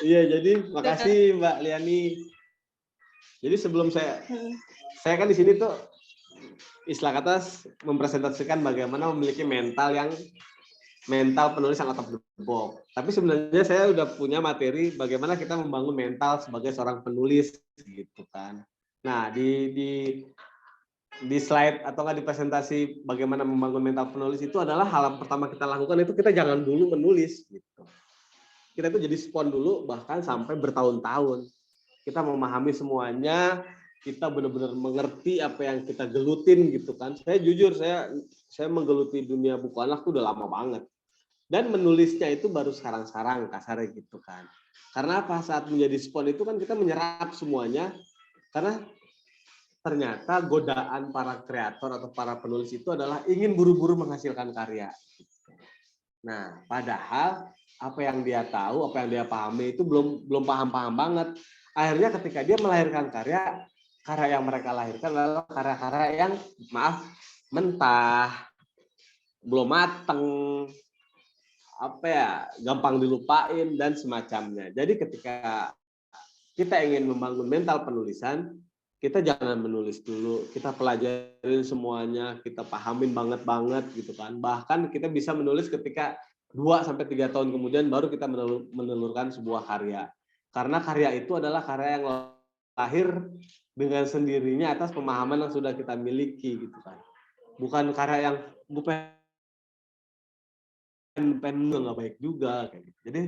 Iya, jadi makasih Mbak Liani. Jadi sebelum saya kan di sini tuh istilah kata mempresentasikan bagaimana memiliki mental penulis yang out of the box. Tapi sebenarnya saya udah punya materi bagaimana kita membangun mental sebagai seorang penulis gitu kan. Nah, di slide atau nggak di presentasi bagaimana membangun mental penulis itu adalah hal yang pertama kita lakukan itu kita jangan dulu menulis gitu. Kita itu jadi spon dulu bahkan sampai bertahun-tahun. Kita memahami semuanya, kita benar-benar mengerti apa yang kita gelutin gitu kan. Saya jujur saya menggeluti dunia buku anak tuh udah lama banget. Dan menulisnya itu baru sekarang-sekarang kasarnya gitu kan. Karena apa? Saat menjadi spon itu kan kita menyerap semuanya karena ternyata godaan para kreator atau para penulis itu adalah ingin buru-buru menghasilkan karya. Nah, padahal apa yang dia tahu, apa yang dia pahami itu belum paham-paham banget. Akhirnya ketika dia melahirkan karya yang mereka lahirkan adalah karya-karya yang mentah, belum mateng, gampang dilupain dan semacamnya. Jadi ketika kita ingin membangun mental penulisan, kita jangan menulis dulu, kita pelajarin semuanya, kita pahamin banget gitu kan. Bahkan kita bisa menulis ketika 2-3 tahun kemudian baru kita menelurkan sebuah karya. Karena karya itu adalah karya yang lahir dengan sendirinya atas pemahaman yang sudah kita miliki gitu kan. Bukan karya yang pen nggak baik juga kayak gitu. Jadi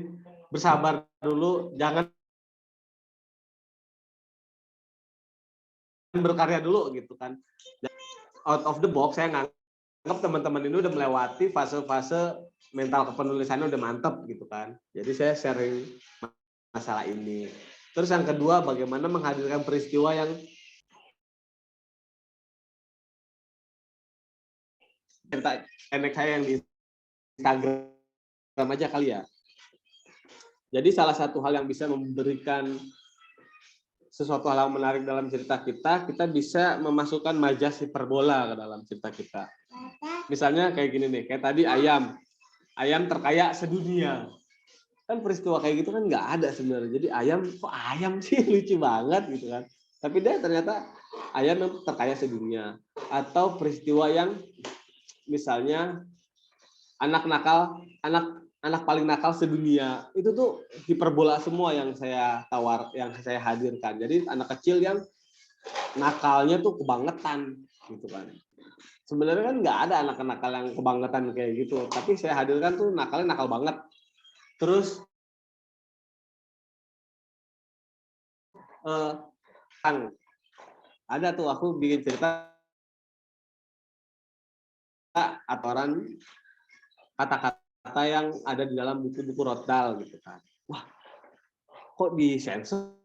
bersabar dulu, jangan berkarya dulu gitu kan. Out of the box, saya nganggap teman-teman ini udah melewati fase-fase mental kepenulisannya udah mantep gitu kan. Jadi saya sharing masalah ini. Terus yang kedua, bagaimana menghadirkan peristiwa yang cerita pendek saya yang di Instagram aja kali ya. Jadi salah satu hal yang bisa memberikan sesuatu hal yang menarik dalam cerita kita bisa memasukkan majas hiperbola ke dalam cerita kita. Misalnya kayak gini nih, kayak tadi ayam terkaya sedunia. Kan peristiwa kayak gitu kan nggak ada sebenarnya. Jadi kok ayam sih lucu banget gitu kan. Tapi dia ternyata ayam yang terkaya sedunia. Atau peristiwa yang misalnya anak paling nakal sedunia, itu tuh hiperbola semua yang saya hadirkan. Jadi anak kecil yang nakalnya tuh kebangetan gitu kan. Sebenarnya kan nggak ada anak nakal yang kebangetan kayak gitu, tapi saya hadirkan tuh nakalnya nakal banget. Terus ada tuh aku bikin cerita atoran kata-kata yang ada di dalam buku-buku Roald gitu kan. Wah, kok disensor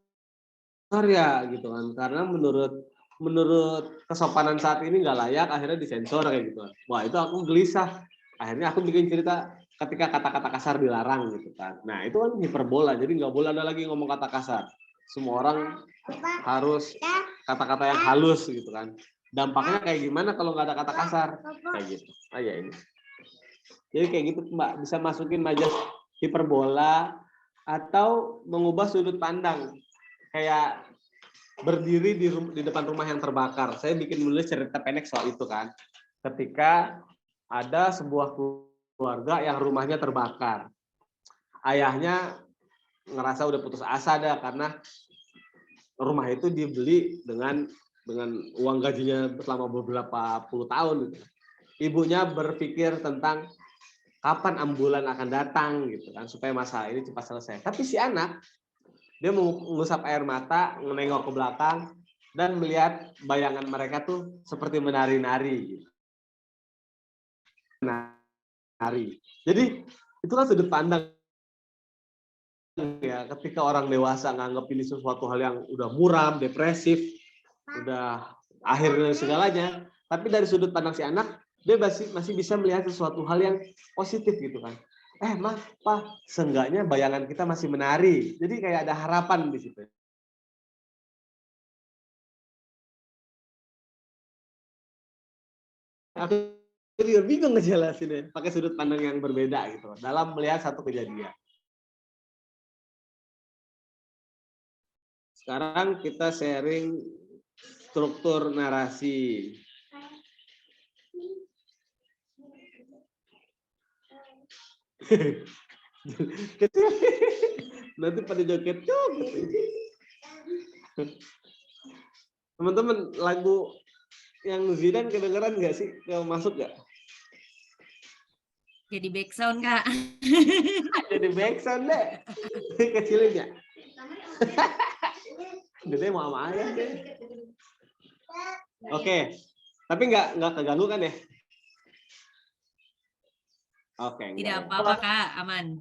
ya gitu kan? Karena menurut kesopanan saat ini nggak layak, akhirnya disensor kayak gitu kan. Wah, itu aku gelisah. Akhirnya aku bikin cerita ketika kata-kata kasar dilarang gitu kan. Nah, itu kan hiperbola, jadi nggak boleh ada lagi ngomong kata kasar. Semua orang harus kata-kata yang halus gitu kan. Dampaknya kayak gimana kalau nggak ada kata kasar? Kayak gitu. Ya ini. Jadi kayak gitu Mbak, bisa masukin majas hiperbola atau mengubah sudut pandang. Kayak berdiri di depan rumah yang terbakar. Saya bikin menulis cerita pendek soal itu kan. Ketika ada sebuah keluarga yang rumahnya terbakar. Ayahnya ngerasa udah putus asa karena rumah itu dibeli dengan uang gajinya selama beberapa puluh tahun gitu. Ibunya berpikir tentang kapan ambulan akan datang gitu kan supaya masalah ini cepat selesai. Tapi si anak dia mengusap air mata, menengok ke belakang dan melihat bayangan mereka tuh seperti menari-nari gitu. Menari. Jadi itu kan sudut pandang ya, ketika orang dewasa nganggap ini sesuatu hal yang udah muram, depresif, udah akhirnya segalanya, tapi dari sudut pandang si anak dia masih bisa melihat sesuatu hal yang positif gitu kan. Seenggaknya bayangan kita masih menari. Jadi kayak ada harapan di situ. Aku juga bingung ngejelasinnya, pakai sudut pandang yang berbeda gitu loh, dalam melihat satu kejadian. Sekarang kita sharing struktur narasi. Nanti pada joget-joget. Teman-teman, lagu yang Zidan kedengeran nggak sih? Yang masuk nggak? Jadi backsound, Kak. Jadi backsound deh. Kecilin ya. Dede mau sama ayah deh. Oke. Tapi nggak keganggu kan ya? Oke. Tidak apa-apa, Kak. Aman.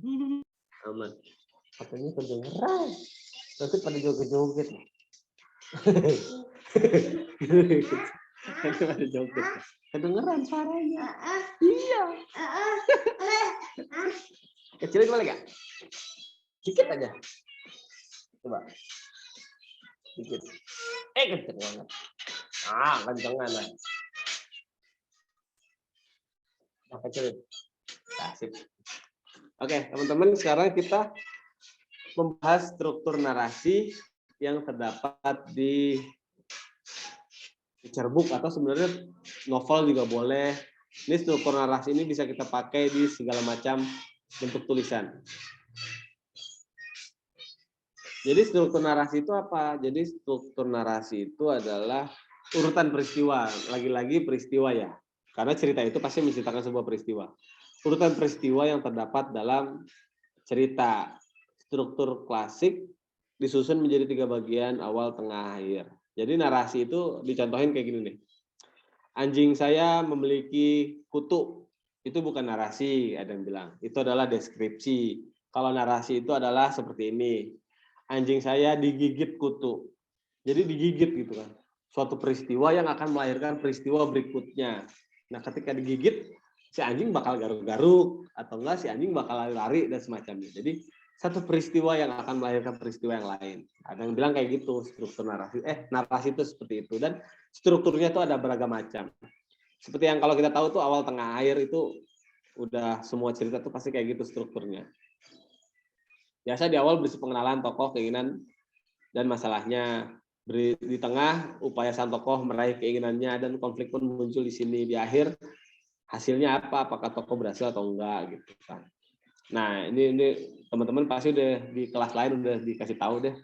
Aman. Katanya kedengeran. Nanti pada joget-joget. Pada joget. Kedengeran suaranya. Iya. Kecilin boleh nggak? Dikit aja. Coba. Dikit. Kenceng banget. Kencengan lah. Kecilin. Asik. Oke, teman-teman, sekarang kita membahas struktur narasi yang terdapat di picture book atau sebenarnya novel juga boleh. Ini struktur narasi ini bisa kita pakai di segala macam bentuk tulisan. Jadi struktur narasi itu apa? Jadi struktur narasi itu adalah urutan peristiwa. Lagi-lagi peristiwa ya. Karena cerita itu pasti menceritakan sebuah peristiwa. Urutan peristiwa yang terdapat dalam cerita. Struktur klasik disusun menjadi 3 bagian, awal, tengah, akhir. Jadi narasi itu dicontohin kayak gini nih. Anjing saya memiliki kutu. Itu bukan narasi, ada yang bilang. Itu adalah deskripsi. Kalau narasi itu adalah seperti ini. Anjing saya digigit kutu. Jadi digigit gitu kan. Suatu peristiwa yang akan melahirkan peristiwa berikutnya. Nah, ketika digigit, si anjing bakal garuk-garuk, atau enggak si anjing bakal lari-lari, dan semacamnya. Jadi, satu peristiwa yang akan melahirkan peristiwa yang lain. Ada yang bilang kayak gitu, struktur narasi. Narasi itu seperti itu. Dan strukturnya itu ada beragam macam. Seperti yang kalau kita tahu tuh awal, tengah, akhir itu udah semua cerita tuh pasti kayak gitu strukturnya. Biasa di awal berisi pengenalan tokoh, keinginan, dan masalahnya. Di tengah, upaya sang tokoh meraih keinginannya, dan konflik pun muncul di sini. Di akhir, hasilnya apa? Apakah tokoh berhasil atau enggak gitu kan. Nah, ini teman-teman pasti udah di kelas lain udah dikasih tahu deh.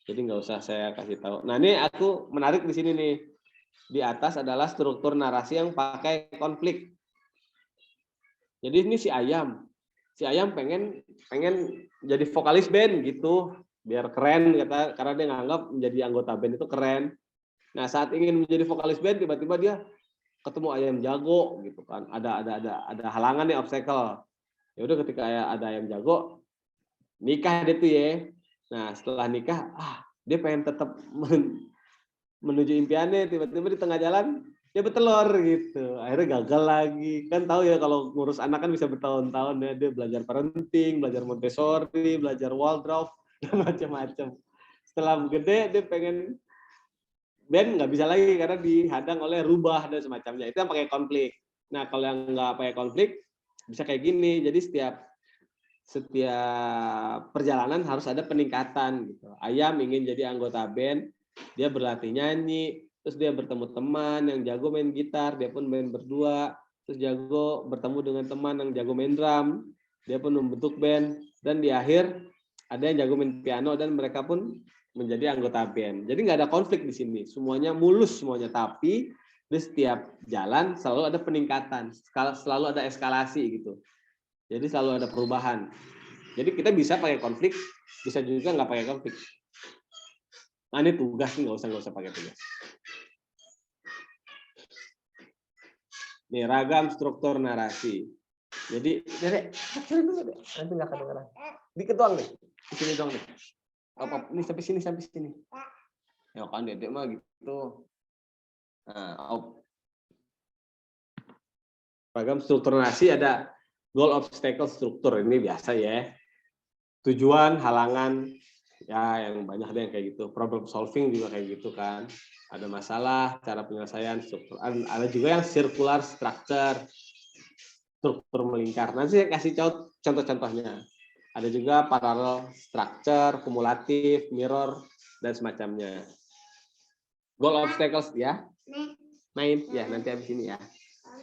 Jadi nggak usah saya kasih tahu. Nah, ini aku menarik di sini nih. Di atas adalah struktur narasi yang pakai konflik. Jadi ini si Ayam. Si Ayam pengen jadi vokalis band gitu, biar keren karena dia nganggap menjadi anggota band itu keren. Nah, saat ingin menjadi vokalis band tiba-tiba dia ketemu ayam jago gitu kan. Ada halangan nih, obstacle. Ya udah, ketika ada ayam jago, nikah dia tuh ya. Nah, setelah nikah, dia pengen tetap menuju impiannya, tiba-tiba di tengah jalan dia bertelur gitu. Akhirnya gagal lagi. Kan tahu ya kalau ngurus anak kan bisa bertahun-tahun ya. Dia belajar parenting, belajar Montessori, belajar Waldorf, dan macam-macam. Setelah gede dia pengen band, nggak bisa lagi karena dihadang oleh rubah dan semacamnya. Itu yang pakai konflik. Nah, kalau yang nggak pakai konflik bisa kayak gini. Jadi setiap perjalanan harus ada peningkatan gitu. Ayam ingin jadi anggota band, dia berlatih nyanyi, terus dia bertemu teman yang jago main gitar, dia pun main berdua, terus jago bertemu dengan teman yang jago main drum, dia pun membentuk band, dan di akhir ada yang jago main piano dan mereka pun menjadi anggota band. Jadi nggak ada konflik di sini, semuanya mulus semuanya, tapi di setiap jalan selalu ada peningkatan, selalu ada eskalasi gitu. Jadi selalu ada perubahan. Jadi kita bisa pakai konflik, bisa juga nggak pakai konflik. Nah, ini tugas nih, nggak usah pakai tugas. Nih, ragam struktur narasi. Jadi, Dedek, kecilin dulu deh, nanti nggak kedengeran. Dikit doang nih, di sini doang nih. Apa? Ini sampai sini. Ya kan, Dedek mah gitu. Nah, ragam struktur narasi ada goal, obstacle, struktur. Ini biasa ya. Tujuan, halangan, Ya, yang banyak ada yang kayak gitu. Problem solving juga kayak gitu kan. Ada masalah, cara penyelesaian, struktur. Ada juga yang circular structure, struktur melingkar. Nanti saya kasih contoh-contohnya. Ada juga parallel structure, kumulatif, mirror, dan semacamnya. Goal obstacles ya. Main ya nanti habis ini ya.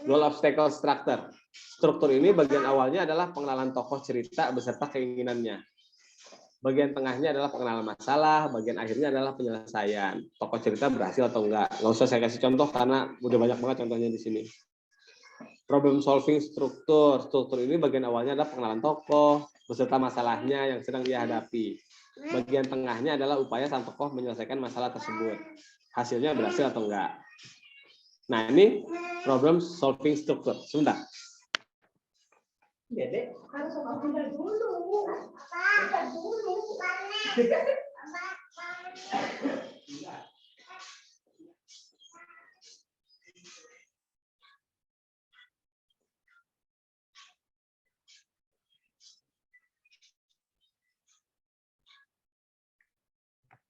Goal obstacle structure. Struktur ini bagian awalnya adalah pengenalan tokoh cerita beserta keinginannya. Bagian tengahnya adalah pengenalan masalah, bagian akhirnya adalah penyelesaian. Tokoh cerita berhasil atau enggak. Nggak usah saya kasih contoh karena udah banyak banget contohnya di sini. Problem solving struktur. Struktur ini bagian awalnya adalah pengenalan tokoh beserta masalahnya yang sedang dia hadapi. Bagian tengahnya adalah upaya sang tokoh menyelesaikan masalah tersebut. Hasilnya berhasil atau enggak. Nah, ini problem solving struktur. Sebentar. Dede harus pindah dulu. Pindah dulu.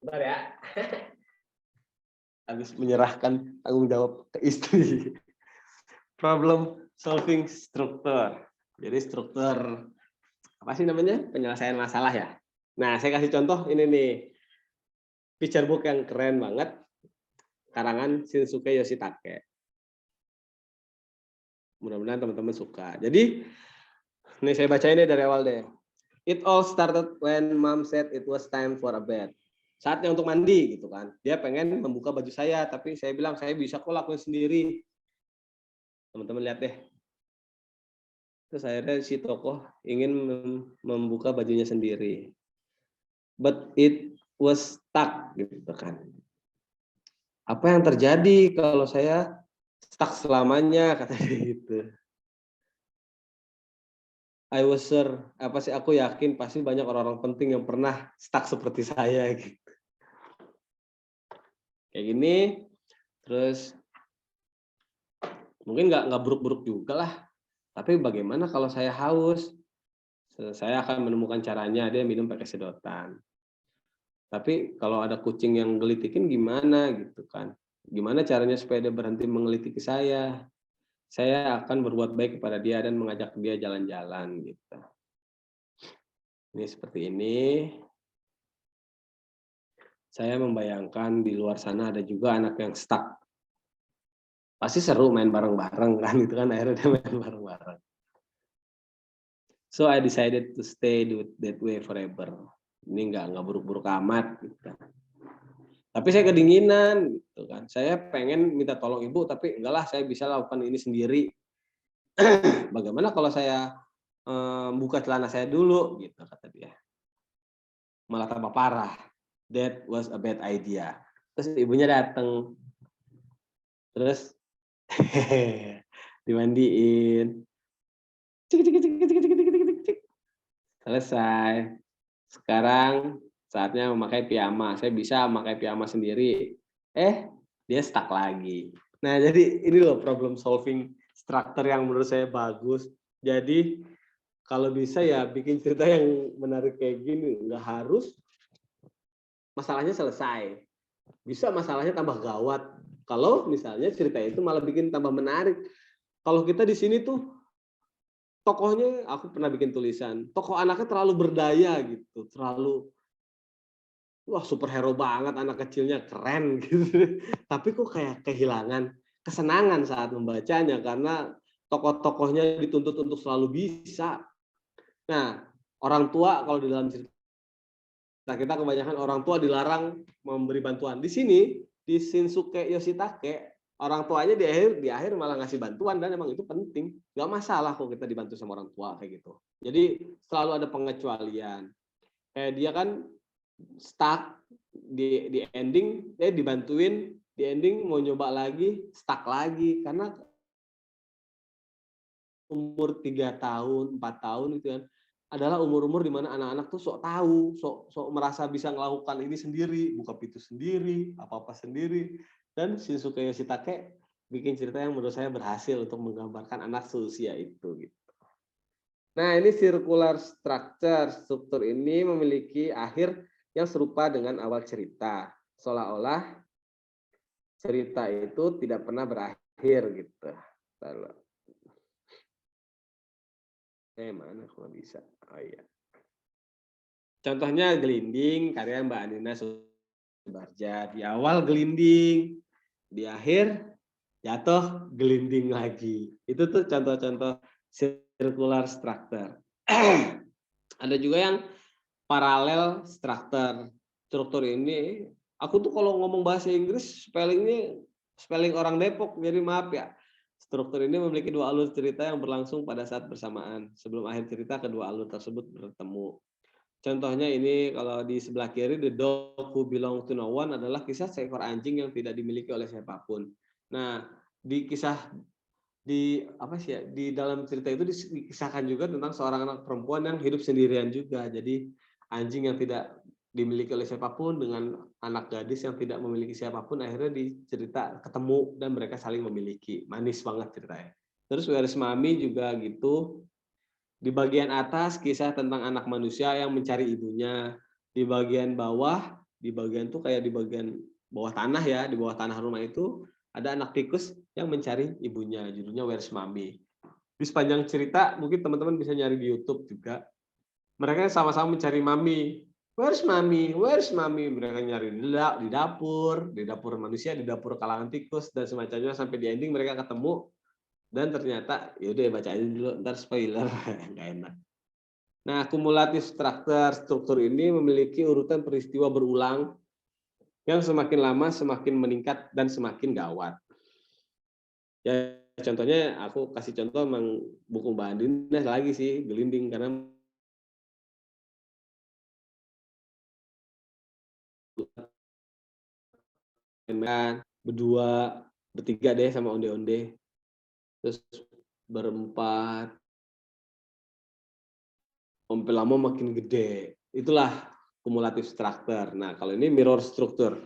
Bentar ya. Habis menyerahkan tanggung jawab ke istri. Problem solving struktur. Jadi struktur apa sih namanya? Penyelesaian masalah ya. Nah, saya kasih contoh ini nih. Picture book yang keren banget. Karangan Shinsuke Yoshitake. Mudah-mudahan teman-teman suka. Jadi, ini saya bacain deh dari awal deh. It all started when mom said it was time for a bed. Saatnya untuk mandi gitu kan. Dia pengen membuka baju saya, tapi saya bilang saya bisa kok lakuin sendiri. Teman-teman lihat deh. Terus akhirnya si tokoh ingin membuka bajunya sendiri. But it was stuck gitu kan. Apa yang terjadi kalau saya stuck selamanya, katanya gitu. I was sure, aku yakin pasti banyak orang-orang penting yang pernah stuck seperti saya gitu. Kayak gini, terus mungkin nggak buruk-buruk juga lah. Tapi bagaimana kalau saya haus? Saya akan menemukan caranya, dia minum pakai sedotan. Tapi kalau ada kucing yang gelitikin gimana gitu kan? Gimana caranya supaya dia berhenti mengelitiki saya? Saya akan berbuat baik kepada dia dan mengajak dia jalan-jalan gitu. Ini seperti ini. Saya membayangkan di luar sana ada juga anak yang stuck. Pasti seru main bareng-bareng kan, itu kan akhirnya dia main bareng-bareng. So I decided to stay that way forever. Ini nggak buruk-buruk amat gitu. Tapi saya kedinginan gitu kan. Saya pengen minta tolong ibu tapi enggak lah, saya bisa lakukan ini sendiri. Bagaimana kalau saya buka celana saya dulu gitu kata dia. Malah tambah parah. That was a bad idea. Terus ibunya datang. Terus dimandiin. Selesai. Sekarang saatnya memakai piyama. Saya bisa memakai piyama sendiri. Dia stuck lagi. Nah, jadi ini loh problem solving struktur yang menurut saya bagus. Jadi kalau bisa ya bikin cerita yang menarik kayak gini. Nggak harus masalahnya selesai. Bisa masalahnya tambah gawat. Kalau misalnya cerita itu malah bikin tambah menarik. Kalau kita di sini tuh tokohnya, aku pernah bikin tulisan, tokoh anaknya terlalu berdaya gitu, terlalu wah superhero banget, anak kecilnya keren gitu. Tapi kok kayak kehilangan kesenangan saat membacanya karena tokoh-tokohnya dituntut untuk selalu bisa. Nah, orang tua kalau di dalam cerita kita kebanyakan orang tua dilarang memberi bantuan. Di sini di Shinsuke Yoshitake orang tuanya di akhir malah ngasih bantuan dan emang itu penting. Nggak masalah kok kita dibantu sama orang tua kayak gitu. Jadi selalu ada pengecualian. Kayak dia kan stuck di ending, dibantuin di ending mau nyoba lagi stuck lagi karena umur 3 tahun, 4 tahun itu kan adalah umur-umur di mana anak-anak tuh sok tahu, sok merasa bisa melakukan ini sendiri, buka pintu sendiri, apa-apa sendiri. Dan Shinsuke Yoshitake bikin cerita yang menurut saya berhasil untuk menggambarkan anak seusia itu gitu. Nah, ini circular structure. Struktur ini memiliki akhir yang serupa dengan awal cerita. Seolah-olah cerita itu tidak pernah berakhir gitu. Mana kalau bisa? Oh iya. Contohnya Gelinding karya Mbak Anina Subarja. Di awal gelinding, di akhir jatuh gelinding lagi. Itu tuh contoh-contoh circular structure. Ada juga yang paralel structure. Struktur ini, aku tuh kalau ngomong bahasa Inggris spelling orang Depok, jadi maaf ya. Struktur ini memiliki dua alur cerita yang berlangsung pada saat bersamaan. Sebelum akhir cerita, kedua alur tersebut bertemu. Contohnya ini kalau di sebelah kiri, The Dog Who Belonged to No One adalah kisah seekor anjing yang tidak dimiliki oleh siapapun. Nah, di dalam cerita itu dikisahkan juga tentang seorang anak perempuan yang hidup sendirian juga. Jadi anjing yang tidak dimiliki oleh siapapun dengan anak gadis yang tidak memiliki siapapun, akhirnya di cerita ketemu dan mereka saling memiliki. Manis banget ceritanya. Terus Where's Mommy juga gitu. Di bagian atas kisah tentang anak manusia yang mencari ibunya. Di bagian bawah, di bagian bawah tanah ya, di bawah tanah rumah itu ada anak tikus yang mencari ibunya. Judulnya Where's Mommy. Di sepanjang cerita mungkin teman-teman bisa nyari di YouTube juga. Mereka sama-sama mencari mami. Where's Mommy? Where's Mommy? Mereka nyari di dapur manusia, di dapur kalangan tikus dan semacamnya, sampai di ending mereka ketemu. Dan ternyata, yaudah baca aja dulu, ntar spoiler, nggak enak. Nah, kumulatif struktur ini memiliki urutan peristiwa berulang yang semakin lama semakin meningkat dan semakin gawat. Ya, contohnya aku kasih contoh memang buku Mbak Andina lagi sih, Gelinding, karena berdua, bertiga deh sama onde-onde. Terus berempat, sampai lama makin gede. Itulah kumulatif struktur. Nah, kalau ini mirror struktur.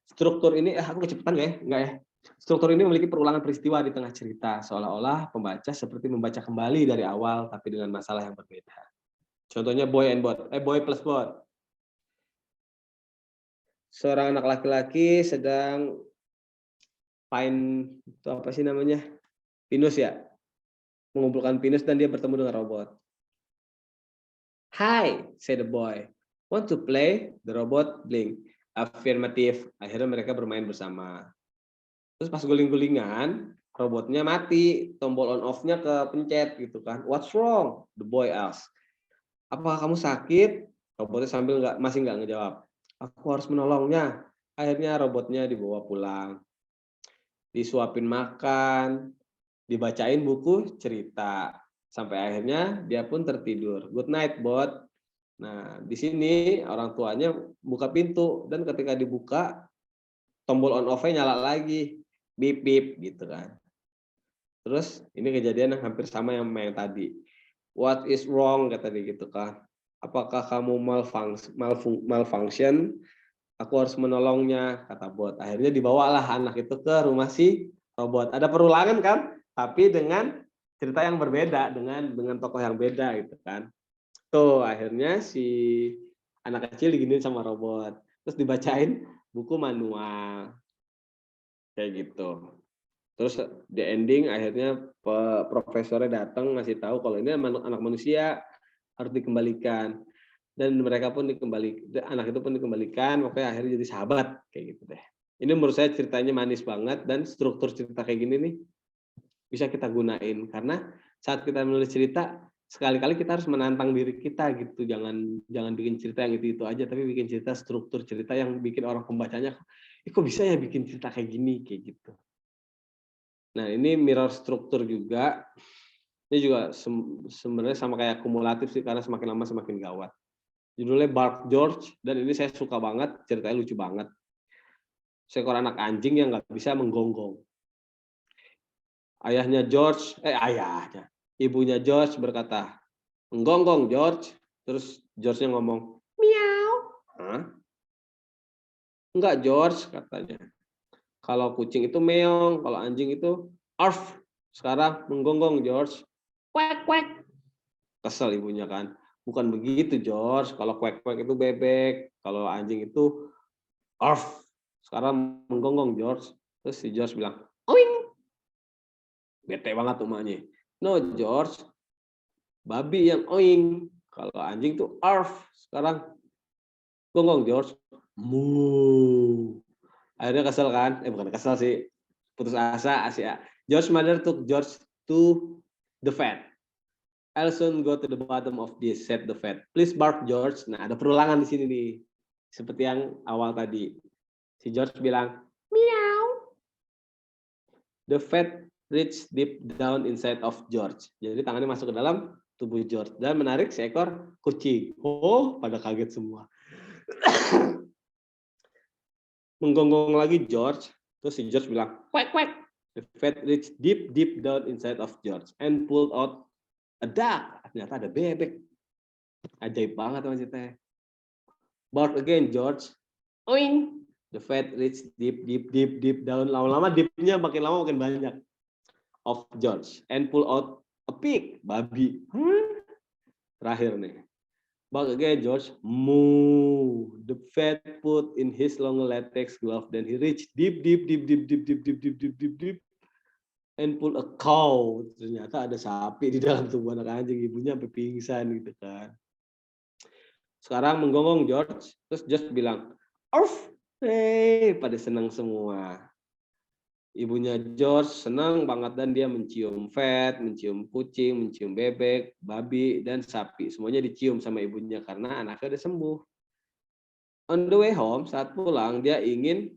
Struktur ini, aku kecepatan nggak ya? Nggak ya? Struktur ini memiliki perulangan peristiwa di tengah cerita, seolah-olah pembaca seperti membaca kembali dari awal, tapi dengan masalah yang berbeda. Contohnya Boy and Bot, Boy plus Bot. Seorang anak laki-laki sedang pinus ya, mengumpulkan pinus dan dia bertemu dengan robot. Hi, said the boy. Want to play? The robot blink. Affirmative. Akhirnya mereka bermain bersama. Terus pas guling-gulingan, robotnya mati, tombol on off-nya kepencet gitu kan. What's wrong? The boy asked. Apakah kamu sakit? Robotnya masih nggak ngejawab. Aku harus menolongnya. Akhirnya robotnya dibawa pulang. Disuapin makan, dibacain buku cerita. Sampai akhirnya dia pun tertidur. Good night, Bot. Nah, di sini orang tuanya buka pintu dan ketika dibuka, tombol on off-nya nyala lagi. Bip bip gitu kan. Terus ini kejadian yang hampir sama yang tadi. What is wrong kata dia gitu kan. Apakah kamu malfunction? Aku harus menolongnya kata Bot. Akhirnya dibawalah anak itu ke rumah si robot. Ada perulangan kan? Tapi dengan cerita yang berbeda, dengan tokoh yang beda gitu kan. Tuh akhirnya si anak kecil diginiin sama robot. Terus dibacain buku manual. Kayak gitu. Terus di ending akhirnya profesornya datang ngasih tahu kalau ini anak manusia harus dikembalikan. Dan mereka pun anak itu pun dikembalikan, makanya akhirnya jadi sahabat kayak gitu deh. Ini menurut saya ceritanya manis banget dan struktur cerita kayak gini nih bisa kita gunain karena saat kita menulis cerita sekali-kali kita harus menantang diri kita gitu. Jangan bikin cerita yang itu aja, tapi bikin cerita struktur cerita yang bikin orang pembacanya, kok bisa ya bikin cerita kayak gini kayak gitu. Nah, ini mirror struktur juga. Ini juga sebenarnya sama kayak kumulatif sih karena semakin lama semakin gawat. Judulnya Bark George, dan ini saya suka banget, ceritanya lucu banget. Seekor anak anjing yang nggak bisa menggonggong. Ibunya George berkata, menggonggong George. Terus George-nya ngomong, miau. Hah? Enggak George, katanya. Kalau kucing itu meong, kalau anjing itu arf. Sekarang menggonggong George. Quack, quack. Kesel ibunya kan. Bukan begitu, George. Kalau kuek-kuek itu bebek, kalau anjing itu arf. Sekarang menggonggong, George. Terus si George bilang, oing. Bete banget emaknya. No, George. Babi yang oing. Kalau anjing tuh arf. Sekarang gonggong, George. Mu. Akhirnya kesel kan? Bukan kesel sih. Putus asa, Asia. George's mother took George to the vet. I'll soon go to the bottom of this, said the vet. Please bark, George. Nah, ada perulangan di sini nih. Seperti yang awal tadi. Si George bilang, meow. The vet reached deep down inside of George. Jadi tangannya masuk ke dalam tubuh George. Dan menarik seekor kucing. Oh, pada kaget semua. Menggonggong lagi George. Terus si George bilang, quack, quack. The vet reached deep down inside of George and pulled out a duck. Ternyata ada bebek. Ajaib banget teman ceritanya. Bark again, George. Oing. The vet reached deep down. Lama-lama deepnya makin lama makin banyak. Of George. And pull out a pig. Babi. Terakhir nih. Bark again, George. Moo. The vet put in his long latex glove. Then he reached deep. And pull a cow. Ternyata ada sapi di dalam tubuh anak anjing. Ibunya sampai pingsan gitu kan. Sekarang menggonggong George. Terus George bilang, arf. Hey, pada senang semua. Ibunya George senang banget dan dia mencium vet, mencium kucing, mencium bebek, babi, dan sapi. Semuanya dicium sama ibunya karena anaknya udah sembuh. On the way home, saat pulang, dia ingin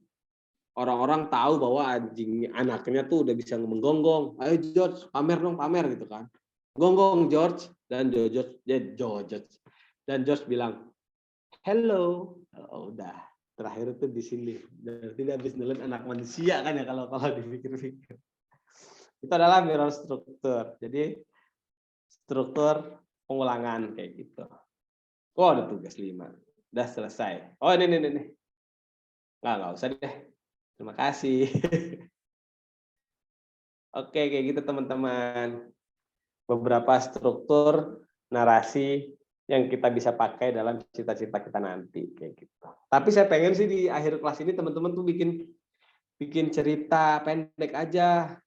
orang-orang tahu bahwa anaknya tuh udah bisa menggonggong. Ayo George, pamer dong, pamer gitu kan. Gonggong George dan George bilang, hello. Oh, udah. Terakhir itu di sini. Berarti dia habis nelen anak manusia kan ya kalau dipikir-pikir. Itu adalah mirror struktur. Jadi struktur pengulangan kayak gitu. Oh, ada tugas 5. Udah selesai. Oh, ini. Nggak usah deh. Terima kasih. Oke, kayak gitu teman-teman. Beberapa struktur narasi yang kita bisa pakai dalam cita-cita kita nanti kayak gitu. Tapi saya pengen sih di akhir kelas ini teman-teman tuh bikin cerita pendek aja.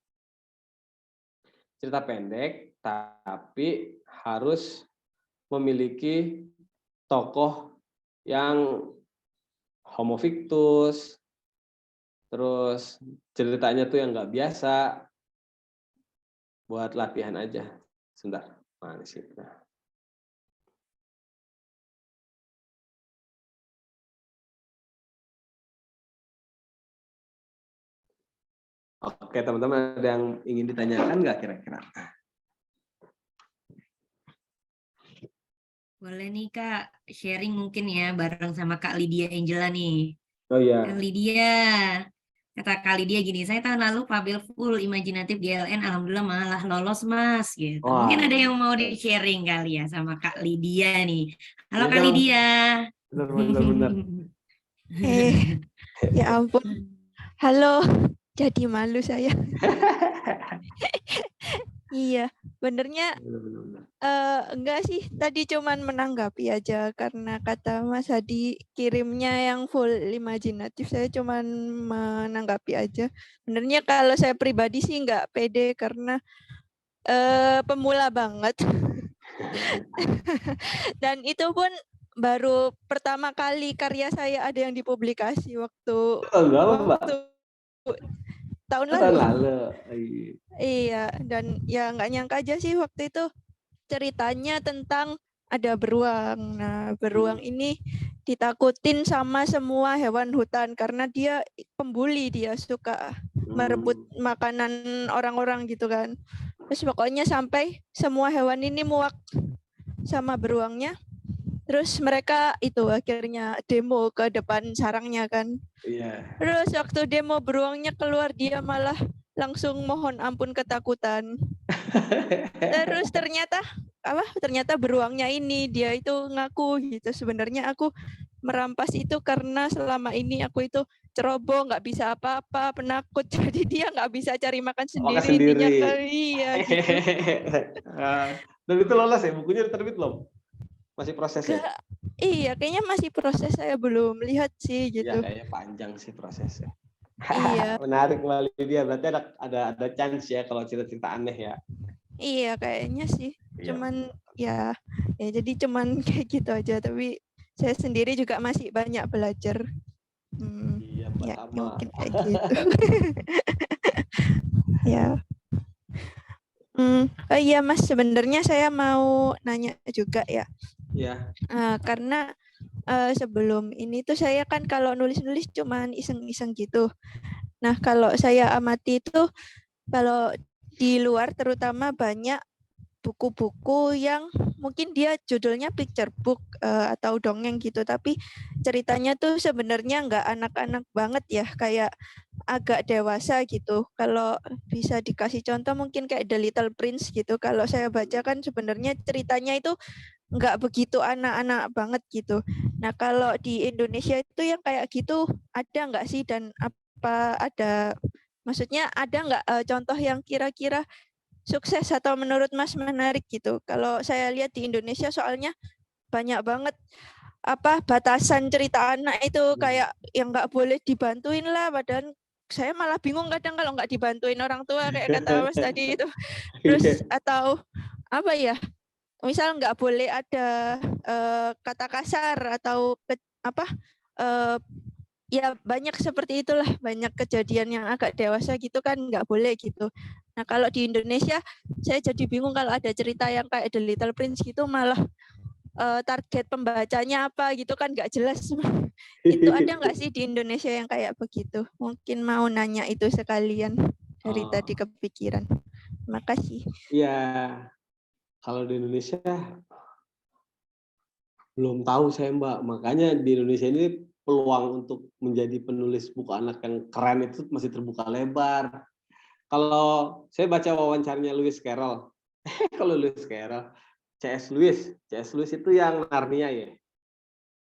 Cerita pendek tapi harus memiliki tokoh yang homo fictus, terus ceritanya tuh yang nggak biasa, buat latihan aja. Sebentar, mana sih? Oke teman-teman, ada yang ingin ditanyakan nggak kira-kira? Boleh nih Kak, sharing mungkin ya bareng sama Kak Lydia Angela nih. Oh iya. Kak Lydia, kata Kak Lydia gini, saya tahun lalu Pabel full imajinatif GLN, alhamdulillah malah lolos Mas. Gitu. Wah. Mungkin ada yang mau di-sharing kali ya sama Kak Lydia nih. Halo Ya, Kak Lydia. Benar. Ya ampun. Halo, jadi malu saya. Iya, benernya enggak sih. Tadi cuman menanggapi aja karena kata Mas Hadi kirimnya yang full imajinatif. Saya cuman menanggapi aja. Benernya kalau saya pribadi sih enggak pede karena pemula banget. Dan itu pun baru pertama kali karya saya ada yang dipublikasi waktu tahun lalu. Iya, dan ya nggak nyangka aja sih waktu itu ceritanya tentang ada beruang. Nah, beruang ini ditakutin sama semua hewan hutan karena dia pembuli, dia suka merebut makanan orang-orang gitu kan. Terus pokoknya sampai semua hewan ini muak sama beruangnya. Terus mereka itu akhirnya demo ke depan sarangnya kan. Iya. Terus waktu demo beruangnya keluar dia malah langsung mohon ampun ketakutan. Terus ternyata beruangnya ini dia itu ngaku gitu. Sebenarnya aku merampas itu karena selama ini aku itu ceroboh, nggak bisa apa-apa, penakut. Jadi dia nggak bisa cari makan sendiri. Intinya iya gitu. Dan itu lolos ya, bukunya terbit belum? Masih proses ya? Iya, kayaknya masih proses, saya belum lihat sih Iya, gitu. kayaknya panjang sih prosesnya. Iya, Menarik Mbak Lydia, berarti ada chance ya kalau cerita-cerita aneh ya. iya kayaknya sih. Iya. Cuman ya jadi cuman kayak gitu aja. Tapi saya sendiri juga masih banyak belajar. Iya, Mbak, Ya sama. mungkin kayak gitu. Ya. Oh iya Mas, sebenarnya saya mau nanya juga ya. Iya. Karena sebelum ini tuh saya kan kalau nulis-nulis cuman iseng-iseng gitu. Nah, kalau saya amati itu kalau di luar terutama banyak buku-buku yang mungkin dia judulnya picture book atau dongeng gitu, tapi ceritanya tuh sebenarnya nggak anak-anak banget ya, kayak agak dewasa gitu. Kalau bisa dikasih contoh mungkin kayak The Little Prince gitu. Kalau saya baca kan sebenarnya ceritanya itu nggak begitu anak-anak banget gitu. Nah, kalau di Indonesia itu yang kayak gitu ada nggak sih, dan apa ada, maksudnya ada nggak contoh yang kira-kira sukses atau menurut Mas menarik gitu? Kalau saya lihat di Indonesia soalnya banyak banget apa batasan cerita anak itu, kayak yang nggak boleh dibantuin lah, padahal saya malah bingung kadang kalau nggak dibantuin orang tua kayak kata Mas tadi itu. Terus atau apa ya? Misal nggak boleh ada kata kasar atau ya banyak seperti itulah, banyak kejadian yang agak dewasa gitu kan nggak boleh gitu. Nah, kalau di Indonesia saya jadi bingung kalau ada cerita yang kayak The Little Prince gitu, malah target pembacanya apa gitu kan nggak jelas. Itu ada nggak sih di Indonesia yang kayak begitu? Mungkin mau nanya itu sekalian, dari tadi kepikiran. Terima kasih. Iya, kalau di Indonesia belum tahu saya Mbak. Makanya di Indonesia ini peluang untuk menjadi penulis buku anak yang keren itu masih terbuka lebar. Kalau saya baca wawancaranya Lewis Carroll, kalau Lewis Carroll, C.S. Lewis itu yang Narnia ya,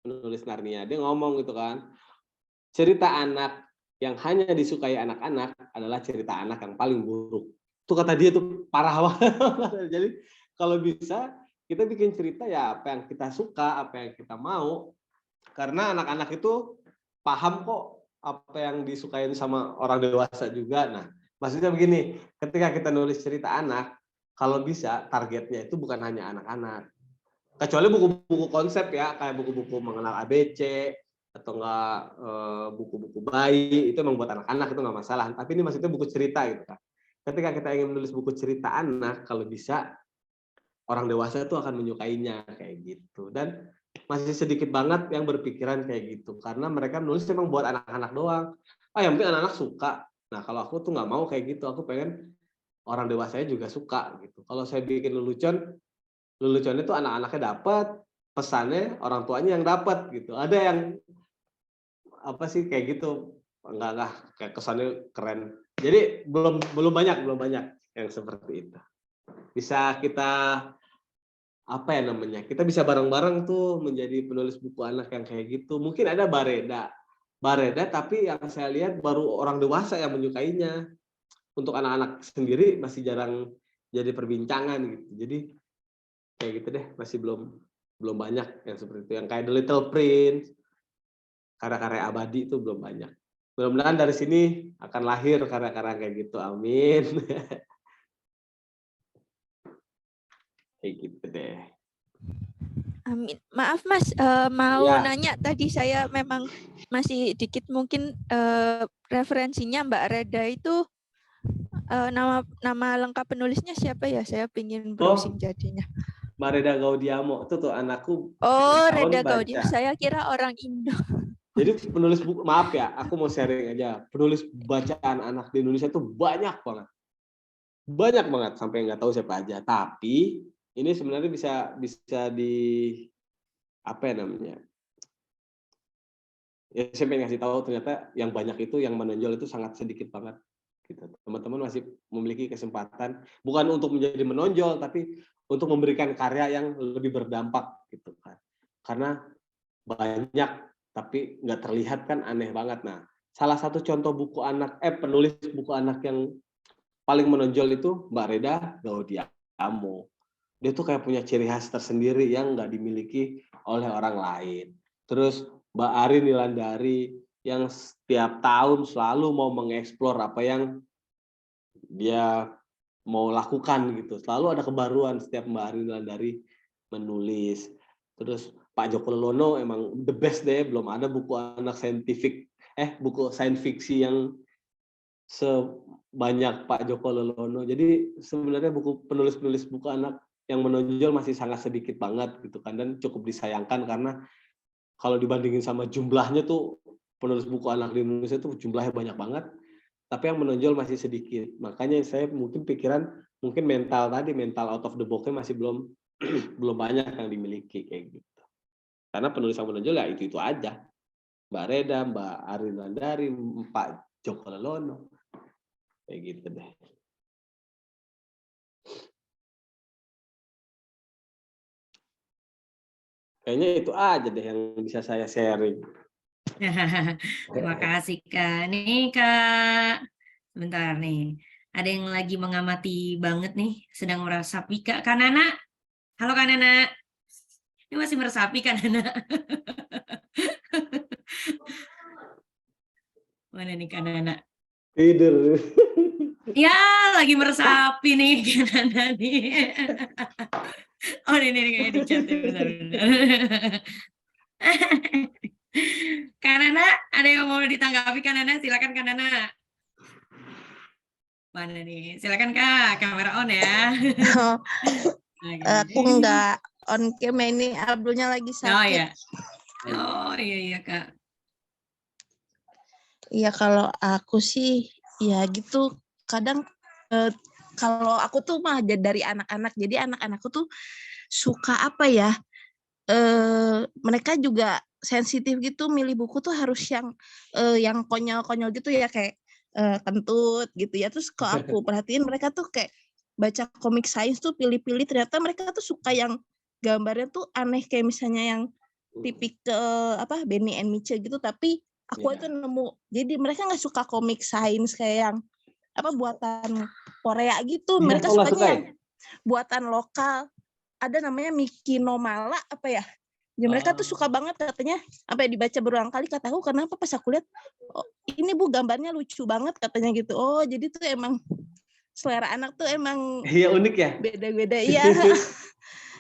penulis Narnia. Dia ngomong gitu kan, cerita anak yang hanya disukai anak-anak adalah cerita anak yang paling buruk. Itu kata dia tuh parah banget. Jadi kalau bisa kita bikin cerita ya apa yang kita suka, apa yang kita mau. Karena anak-anak itu paham kok apa yang disukain sama orang dewasa juga. Nah, maksudnya begini, ketika kita nulis cerita anak, kalau bisa targetnya itu bukan hanya anak-anak. Kecuali buku-buku konsep ya, kayak buku-buku mengenal ABC, atau enggak buku-buku bayi, itu memang buat anak-anak, itu nggak masalah. Tapi ini maksudnya buku cerita gitu kan. Ketika kita ingin menulis buku cerita anak, kalau bisa orang dewasa itu akan menyukainya kayak gitu. Dan masih sedikit banget yang berpikiran kayak gitu, karena mereka nulis memang buat anak-anak doang. Yang penting anak-anak suka. Nah, kalau aku tuh nggak mau kayak gitu, aku pengen orang dewasanya juga suka gitu. Kalau saya bikin lelucon itu anak-anaknya dapat, pesannya orang tuanya yang dapat gitu. Ada yang apa sih kayak gitu, enggak kayak kesannya keren. Jadi belum banyak yang seperti itu. Bisa kita apa ya namanya, kita bisa bareng-bareng tuh menjadi penulis buku anak yang kayak gitu. Mungkin ada Bareda, tapi yang saya lihat baru orang dewasa yang menyukainya. Untuk anak-anak sendiri masih jarang jadi perbincangan gitu. Jadi kayak gitu deh, masih belum banyak yang seperti itu. Yang kayak The Little Prince, karya-karya abadi itu belum banyak. Mudah-mudahan dari sini akan lahir karya-karya kayak gitu. Amin. Kayak gitu deh. Amin. Maaf Mas, mau Ya. nanya tadi, saya memang masih dikit mungkin referensinya Mbak Reda itu nama lengkap penulisnya siapa ya? Saya pingin browsing jadinya. Mbak Reda Gaudiamo, itu tuh anakku. Oh, Reda Gaudiamo, saya kira orang Indo. Jadi penulis buku, maaf ya, aku mau sharing aja. Penulis bacaan anak di Indonesia tuh banyak banget. Banyak banget, sampai nggak tahu siapa aja. Tapi ini sebenarnya bisa di apa ya namanya? Ya saya pengen ngasih tahu ternyata yang banyak itu, yang menonjol itu sangat sedikit banget. Gitu. Teman-teman masih memiliki kesempatan bukan untuk menjadi menonjol, tapi untuk memberikan karya yang lebih berdampak gitu kan. Karena banyak tapi nggak terlihat kan, aneh banget. Nah, salah satu contoh buku anak penulis buku anak yang paling menonjol itu Mbak Reda Gaudiamo. dia tuh kayak punya ciri khas tersendiri yang nggak dimiliki oleh orang lain. Terus Mbak Arin Nilandari yang setiap tahun selalu mau mengeksplor apa yang dia mau lakukan gitu. Selalu ada kebaruan setiap Mbak Arin Nilandari menulis. Terus Pak Joko Lelono emang the best deh, belum ada buku anak buku science fiction yang sebanyak Pak Joko Lelono. Jadi sebenarnya penulis buku anak yang menonjol masih sangat sedikit banget gitu kan, dan cukup disayangkan karena kalau dibandingin sama jumlahnya tuh penulis buku anak di Indonesia tuh jumlahnya banyak banget, tapi yang menonjol masih sedikit. Makanya saya mungkin mental out of the box-nya masih belum belum banyak yang dimiliki kayak gitu. Karena penulis yang menonjol ya itu aja. Mbak Reda, Mbak Arin Nilandari, Pak Joko Lelono. Kayak gitu deh. Kayaknya itu aja deh yang bisa saya sharing. Terima kasih Kak. Nih Kak, sebentar nih. Ada yang lagi mengamati banget nih, sedang meresapi Kak. Kak Nana, halo Kak Nana. Ini masih meresapi Kak Nana. Mana nih Kak Nana? Tidur. Ya, lagi meresapi nih Kak Nana nih. Oh, ini kayaknya di chat ya, bentar. Kak Nana, ada yang mau ditanggapi Kak Nana? Silakan Kak Nana. Mana nih? Silakan Kak, kamera on ya. Aku nggak on cam, ini Abdulnya lagi sakit. Oh ya. Oh iya Kak. Iya, kalau aku sih ya gitu. Kadang kalau aku tuh mah dari anak-anak. Jadi anak-anakku tuh suka apa ya? Mereka juga sensitif gitu, milih buku tuh harus yang konyol-konyol gitu ya, kayak kentut gitu ya. Terus kalau aku perhatiin mereka tuh kayak baca komik sains tuh pilih-pilih, ternyata mereka tuh suka yang gambarnya tuh aneh, kayak misalnya yang tipikal Benny and Mitchell gitu, tapi aku itu nemu, jadi mereka nggak suka komik sains kayak yang buatan Korea gitu. Mereka sukanya yang buatan lokal, ada namanya Miki no Mala ya, mereka tuh suka banget, katanya dibaca berulang kali. Kataku kenapa, pas aku lihat, oh, ini Bu gambarnya lucu banget katanya gitu. Oh, jadi tuh emang selera anak tuh emang unik ya, beda-beda. Iya.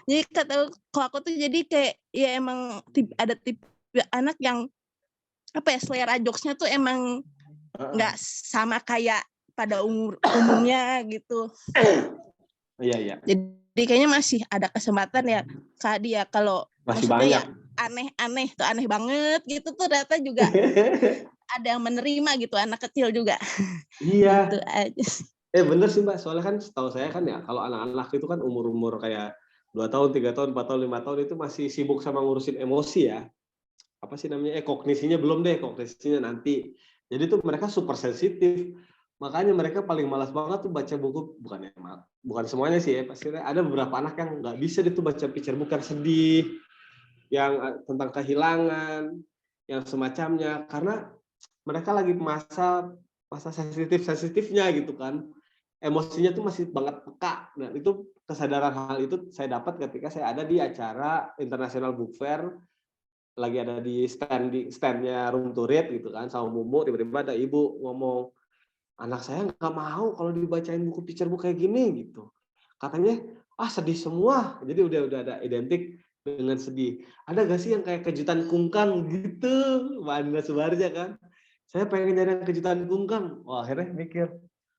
Jadi kalau aku tuh jadi kayak ya emang ada tipe anak yang selera jokesnya tuh emang nggak sama kayak pada umumnya gitu. Iya. Jadi kayaknya masih ada kesempatan ya Kak dia, kalau masih maksudnya banyak. Ya aneh tuh, aneh banget gitu tuh, ternyata juga ada yang menerima gitu, anak kecil juga. Iya. Gitu aja. Bener sih Mbak, soalnya kan setahu saya kan ya, kalau anak-anak itu kan umur kayak 2 tahun, 3 tahun, 4 tahun, 5 tahun itu masih sibuk sama ngurusin emosi ya. Apa sih namanya? Kognisinya belum deh, kognisinya nanti. Jadi tuh mereka super sensitif. Makanya mereka paling malas banget tuh baca buku, bukan semuanya sih ya, pasti ada beberapa anak yang nggak bisa itu baca picture book yang sedih, yang tentang kehilangan, yang semacamnya, karena mereka lagi masa sensitifnya gitu kan. Emosinya tuh masih banget peka. Nah, itu kesadaran hal itu saya dapat ketika saya ada di acara International Book Fair, lagi ada di standnya Room to Read gitu kan, sama Mumu, tiba-tiba ada ibu ngomong, anak saya nggak mau kalau dibacain buku picture book kayak gini gitu. Katanya, sedih semua. Jadi udah ada identik dengan sedih. Ada gak sih yang kayak kejutan kungkang gitu, Mbak Anda Subarja kan? Saya pengen nyari kejutan kungkang. Wah, akhirnya mikir,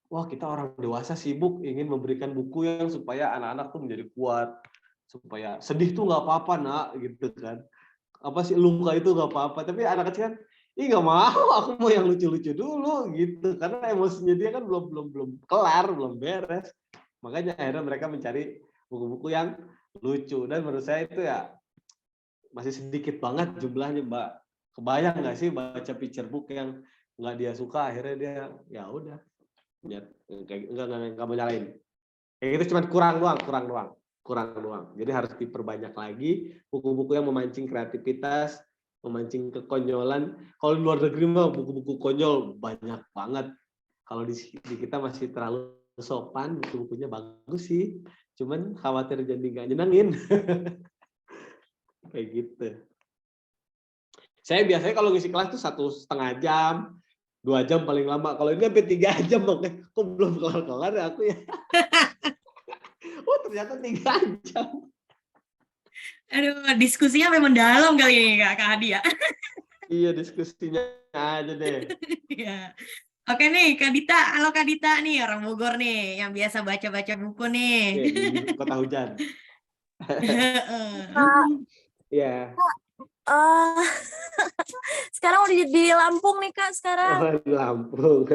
wah kita orang dewasa sibuk ingin memberikan buku yang supaya anak-anak tuh menjadi kuat, supaya sedih tuh nggak apa-apa nak, gitu kan. Apa sih luka itu nggak apa-apa, tapi anak kecil kan, nggak mau, aku mau yang lucu-lucu dulu gitu, karena emosinya dia kan belum kelar, belum beres. Makanya akhirnya mereka mencari buku-buku yang lucu, dan menurut saya itu ya masih sedikit banget jumlahnya Mbak. Kebayang nggak sih baca picture book yang nggak dia suka, akhirnya dia ya udah nggak mau nyalain. Kayak gitu, cuma kurang doang. Jadi harus diperbanyak lagi buku-buku yang memancing kreativitas, memancing kekonyolan. Kalau di luar negeri mah buku-buku konyol banyak banget. Kalau di kita masih terlalu sopan, buku-bukunya bagus sih. cuman khawatir jadi nggak nyenengin. Kayak gitu. Saya biasanya kalau ngisi kelas tuh 1,5 jam, 2 jam paling lama. Kalau ini sampai 3 jam, makanya kok belum kelar-kelar ya aku ya. Oh ternyata 3 jam. Aduh, diskusinya memang dalam kali ini Kak Hadi ya. Iya, diskusinya aja deh. Iya. Oke nih, Kak Dita. Halo Kak Dita nih, orang Bogor nih, yang biasa baca-baca buku nih. Oke, di kota hujan. Iya. Sekarang udah di Lampung nih Kak sekarang. Oh, di Lampung.